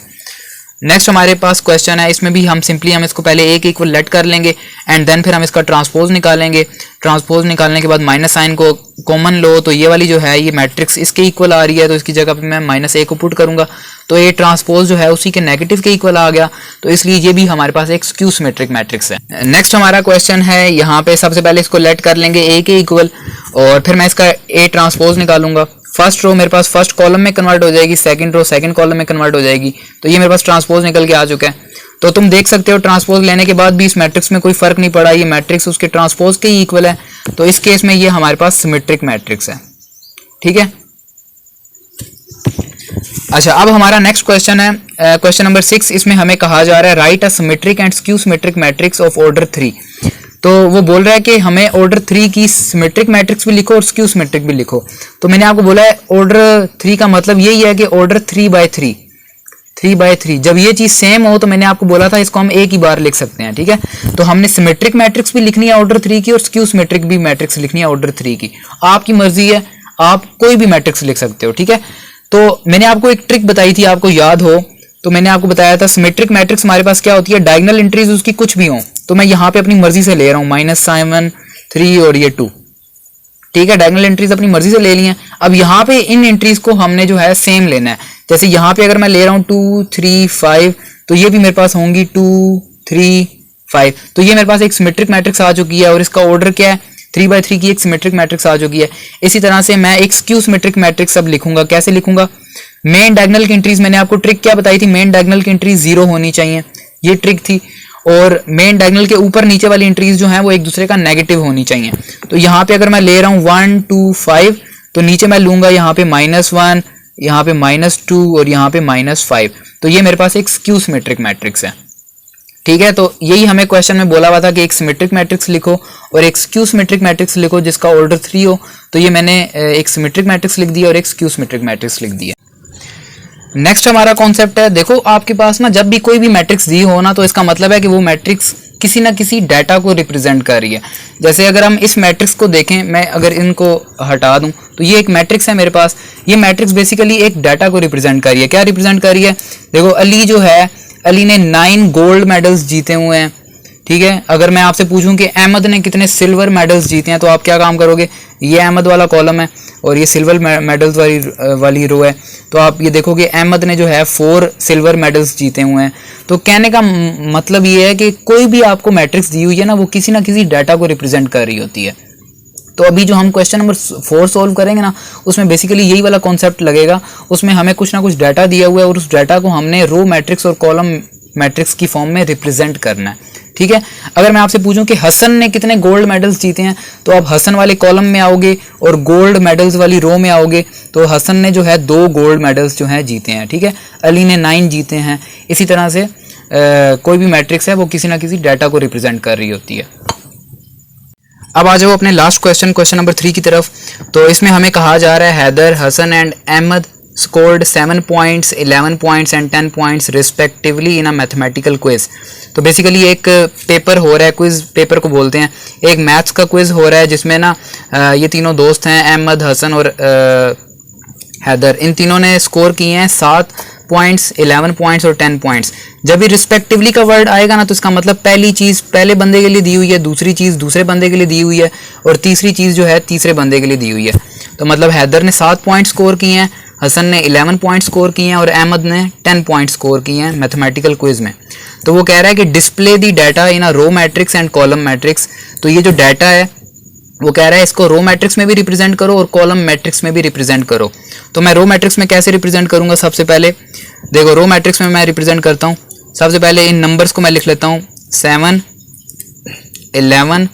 नेक्स्ट हमारे पास क्वेश्चन है, इसमें भी हम इसको पहले ए के इक्वल लेट कर लेंगे एंड देन फिर हम इसका ट्रांसपोज निकालेंगे। ट्रांसपोज निकालने के बाद माइनस साइन को कॉमन लो, तो ये वाली जो है ये मैट्रिक्स इसके इक्वल आ रही है, तो इसकी जगह पे मैं -a को पुट करूंगा। तो ए ट्रांसपोज जो है उसी के नेगेटिव के इक्वल आ गया, तो इसलिए ये भी हमारे पास एक स्क्यू सिमेट्रिक मैट्रिक्स है। नेक्स्ट हमारा क्वेश्चन है, यहाँ पे सबसे पहले इसको लेट कर लेंगे ए के इक्वल और फिर मैं इसका ए ट्रांसपोज निकालूंगा। फर्स्ट रो मेरे पास फर्स्ट कॉलम में कन्वर्ट हो जाएगी, सेकंड रो सेकंड कॉलम में कन्वर्ट हो जाएगी। तो ये मेरे पास ट्रांसपोज निकल के आ चुका है। तो तुम देख सकते हो ट्रांसपोज लेने के बाद भी इस मैट्रिक्स में कोई फर्क नहीं पड़ा, ये मैट्रिक्स उसके ट्रांसपोज के ही इक्वल है। तो इस केस में ये हमारे पास सिमेट्रिक मैट्रिक्स है। ठीक है, अच्छा अब हमारा नेक्स्ट क्वेश्चन है, क्वेश्चन नंबर 6। इसमें हमें कहा जा रहा है right a symmetric and skew symmetric matrix of order 3। तो वो बोल रहा है कि हमें ऑर्डर 3 की सिमेट्रिक मैट्रिक्स भी लिखो और स्क्यू सिमेट्रिक भी लिखो। तो मैंने आपको बोला है ऑर्डर 3 का मतलब यही है कि ऑर्डर 3/3 जब ये चीज सेम हो, तो मैंने आपको बोला था इसको हम एक ही बार लिख सकते हैं। ठीक है, तो हमने सिमेट्रिक मैट्रिक्स भी लिखनी है ऑर्डर 3 की और स्क्यू सिमेट्रिक भी मैट्रिक्स लिखनी है ऑर्डर 3 की। आपकी मर्जी है, आप कोई भी मैट्रिक्स लिख सकते हो। ठीक है, तो मैंने आपको एक ट्रिक बताई थी, आपको याद हो तो मैंने आपको बताया था सिमेट्रिक मैट्रिक्स हमारे पास क्या होती है, डायगोनल एंट्रीज उसकी कुछ भी हो। तो मैं यहाँ पे अपनी मर्जी से ले रहा हूँ -7 3 और ये 2। ठीक है, डायगोनल एंट्रीज अपनी मर्जी से ले ली हैं। अब यहाँ पे इन एंट्रीज को हमने जो है सेम लेना है। जैसे यहाँ पे अगर मैं ले रहा हूँ 2 3 5, तो ये भी मेरे पास होंगी 2 3 5। तो ये मेरे पास एक सिमेट्रिक मैट्रिक्स आ चुकी है और इसका ऑर्डर क्या है, 3/3 की एक सिमेट्रिक मैट्रिक्स आ चुकी है। इसी तरह से मैं एक स्क्यू सिमेट्रिक मैट्रिक्स अब लिखूंगा। कैसे लिखूंगा, मेन डायगोनल की एंट्रीज, मैंने आपको ट्रिक क्या बताई थी, मेन डायगोनल की एंट्रीज 0 होनी चाहिए, ये ट्रिक थी। और मेन डायगोनल के ऊपर नीचे वाली एंट्रीज जो हैं वो एक दूसरे का नेगेटिव होनी चाहिए। तो यहाँ पे अगर मैं ले रहा हूँ 1 2 5, तो नीचे मैं लूँगा यहाँ पे -1, यहाँ पे -2 और यहाँ पे -5। तो ये मेरे पास एक स्क्यू सिमेट्रिक मैट्रिक्स है, ठीक है। तो यही हमें क्वेश्चन में बोला हुआ था कि एक सिमेट्रिक मैट्रिक्स लिखो और एक स्क्यू सिमेट्रिक मैट्रिक्स लिखो जिसका ऑर्डर 3 हो। तो ये मैंने एक सिमेट्रिक मैट्रिक्स लिख दिया और एक स्क्यू सिमेट्रिक मैट्रिक्स लिख दिया। नेक्स्ट हमारा कॉन्सेप्ट है, देखो आपके पास ना जब भी कोई भी मैट्रिक्स दी हो ना, तो इसका मतलब है कि वो मैट्रिक्स किसी ना किसी डाटा को रिप्रेजेंट कर रही है। जैसे अगर हम इस मैट्रिक्स को देखें, मैं अगर इनको हटा दूं तो ये एक मैट्रिक्स है मेरे पास। ये मैट्रिक्स बेसिकली एक डाटा को रिप्रेजेंट कर रही है। क्या रिप्रेजेंट कर रही है? देखो अली जो है, अली ने 9 गोल्ड मेडल्स जीते हुए हैं, ठीक है। अगर मैं आपसे पूछूं कि अहमद ने कितने सिल्वर मेडल्स जीते हैं, तो आप क्या काम करोगे? ये अहमद वाला कॉलम है और ये सिल्वर मेडल्स वाली रो है। तो आप ये देखोगे अहमद ने जो है 4 सिल्वर मेडल्स जीते हुए हैं। तो कहने का मतलब ये है कि कोई भी आपको मैट्रिक्स दी हुई है ना, वो किसी ना किसी डाटा को रिप्रेजेंट कर रही होती है। तो अभी जो हम क्वेश्चन नंबर 4 सॉल्व करेंगे ना, उसमें बेसिकली यही वाला कॉन्सेप्ट लगेगा। उसमें हमें कुछ ना कुछ डाटा दिया हुआ है और उस डाटा को हमने रो मैट्रिक्स और कॉलम मैट्रिक्स की फॉर्म में रिप्रेजेंट करना है, ठीक है। अगर मैं आपसे पूछूं कि हसन ने कितने गोल्ड मेडल्स जीते हैं, तो आप हसन वाले कॉलम में आओगे और गोल्ड मेडल्स वाली रो में आओगे। तो हसन ने जो है 2 गोल्ड मेडल्स जो हैं जीते हैं, ठीक है। अली ने 9 जीते हैं। इसी तरह से कोई भी मैट्रिक्स है वो किसी ना किसी डाटा को रिप्रेजेंट कर रही होती है। अब आ जाओ अपने लास्ट क्वेश्चन नंबर 3 की तरफ। तो इसमें हमें कहा जा रहा है Haider, Hasan and Ahmed scored 7 points, 11 points and 10 points respectively in a mathematical quiz। तो बेसिकली एक पेपर हो रहा है, क्विज पेपर को बोलते हैं। एक मैथ्स का क्विज हो रहा है जिसमें ना ये तीनों दोस्त हैं, अहमद, हसन और हैदर। इन तीनों ने स्कोर किए हैं 7 पॉइंट्स, 11 पॉइंट्स और 10 पॉइंट्स। जब भी रिस्पेक्टिवली का वर्ड आएगा ना, तो इसका मतलब पहली चीज़ पहले बंदे के लिए दी हुई है, दूसरी चीज़ दूसरे बंदे के लिए दी हुई है और तीसरी चीज़ जो है तीसरे बंदे के लिए दी हुई है। तो मतलब हैदर ने 7 पॉइंट स्कोर किए हैं, हसन ने 11 पॉइंट स्कोर किए हैं और अहमद ने 10 पॉइंट स्कोर किए हैं मैथमेटिकल क्विज में। तो वो कह रहा है कि display the data in a row matrix and column matrix. तो ये जो डाटा है वो कह रहा है इसको रो मैट्रिक्स में भी रिप्रेजेंट करो और कॉलम मैट्रिक्स में भी रिप्रेजेंट करो। तो मैं रो मैट्रिक्स में कैसे रिप्रेजेंट करूंगा? सबसे पहले देखो, रो मैट्रिक्स में मैं रिप्रेजेंट करता हूँ, सबसे पहले इन नंबर्स को मैं लिख लेता हूँ 7, 11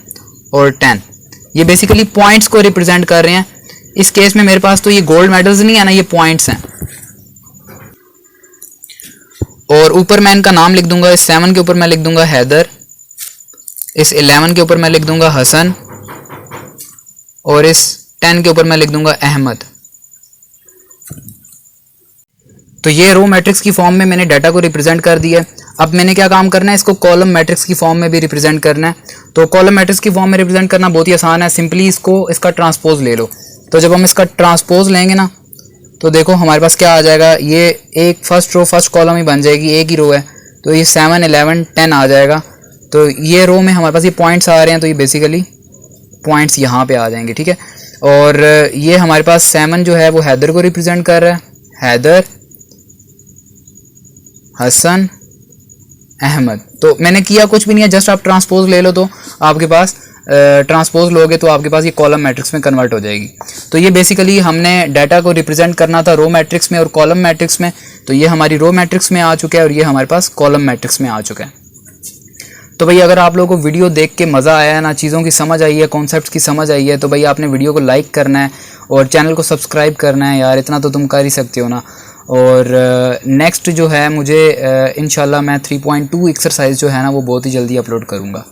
और 10। ये बेसिकली पॉइंट्स को रिप्रेजेंट कर रहे हैं। इस केस में मेरे पास तो ये गोल्ड मेडल्स नहीं है ना, ये पॉइंट्स हैं। और ऊपर मैं इनका नाम लिख दूंगा। इस 7 के ऊपर मैं लिख दूंगा हैदर, इस 11 के ऊपर मैं लिख दूंगा हसन और इस 10 के ऊपर मैं लिख दूंगा अहमद। तो ये रो मैट्रिक्स की फॉर्म में मैंने डाटा को रिप्रेजेंट कर दिया। अब मैंने क्या काम करना है, इसको कॉलम मैट्रिक्स की फॉर्म में भी रिप्रेजेंट करना है। तो कॉलम मैट्रिक्स की फॉर्म में रिप्रेजेंट करना बहुत ही आसान है। सिंपली इसका ट्रांसपोज ले लो। तो जब हम इसका ट्रांसपोज लेंगे ना, तो देखो हमारे पास क्या आ जाएगा, ये एक फर्स्ट रो फर्स्ट कॉलम ही बन जाएगी, एक ही रो है। तो ये 7, 11, 10 आ जाएगा। तो ये रो में हमारे पास ये पॉइंट्स आ रहे हैं, तो ये बेसिकली पॉइंट्स यहाँ पे आ जाएंगे, ठीक है। और ये हमारे पास 7 जो है वो हैदर को रिप्रेजेंट कर रहा है, हैदर, हसन, अहमद। तो मैंने किया कुछ भी नहीं है, जस्ट आप ट्रांसपोज ले लो तो आपके पास ट्रांसपोज लोगे तो आपके पास ये कॉलम मैट्रिक्स में कन्वर्ट हो जाएगी। तो ये बेसिकली हमने डाटा को रिप्रेजेंट करना था रो मैट्रिक्स में और कॉलम मैट्रिक्स में। तो ये हमारी रो मैट्रिक्स में आ चुका है और ये हमारे पास कॉलम मैट्रिक्स में आ चुका है। तो भाई अगर आप लोगों को वीडियो देख के मज़ा आया है ना, चीज़ों की समझ आई है, कॉन्सेप्ट्स की समझ आई है, तो भाई आपने वीडियो को लाइक करना है और चैनल को सब्सक्राइब करना है यार, इतना तो तुम कर ही सकते हो ना। और नेक्स्ट जो है मुझे इंशाल्लाह मैं 3.2 एक्सरसाइज जो है ना वो बहुत ही जल्दी अपलोड करूँगा।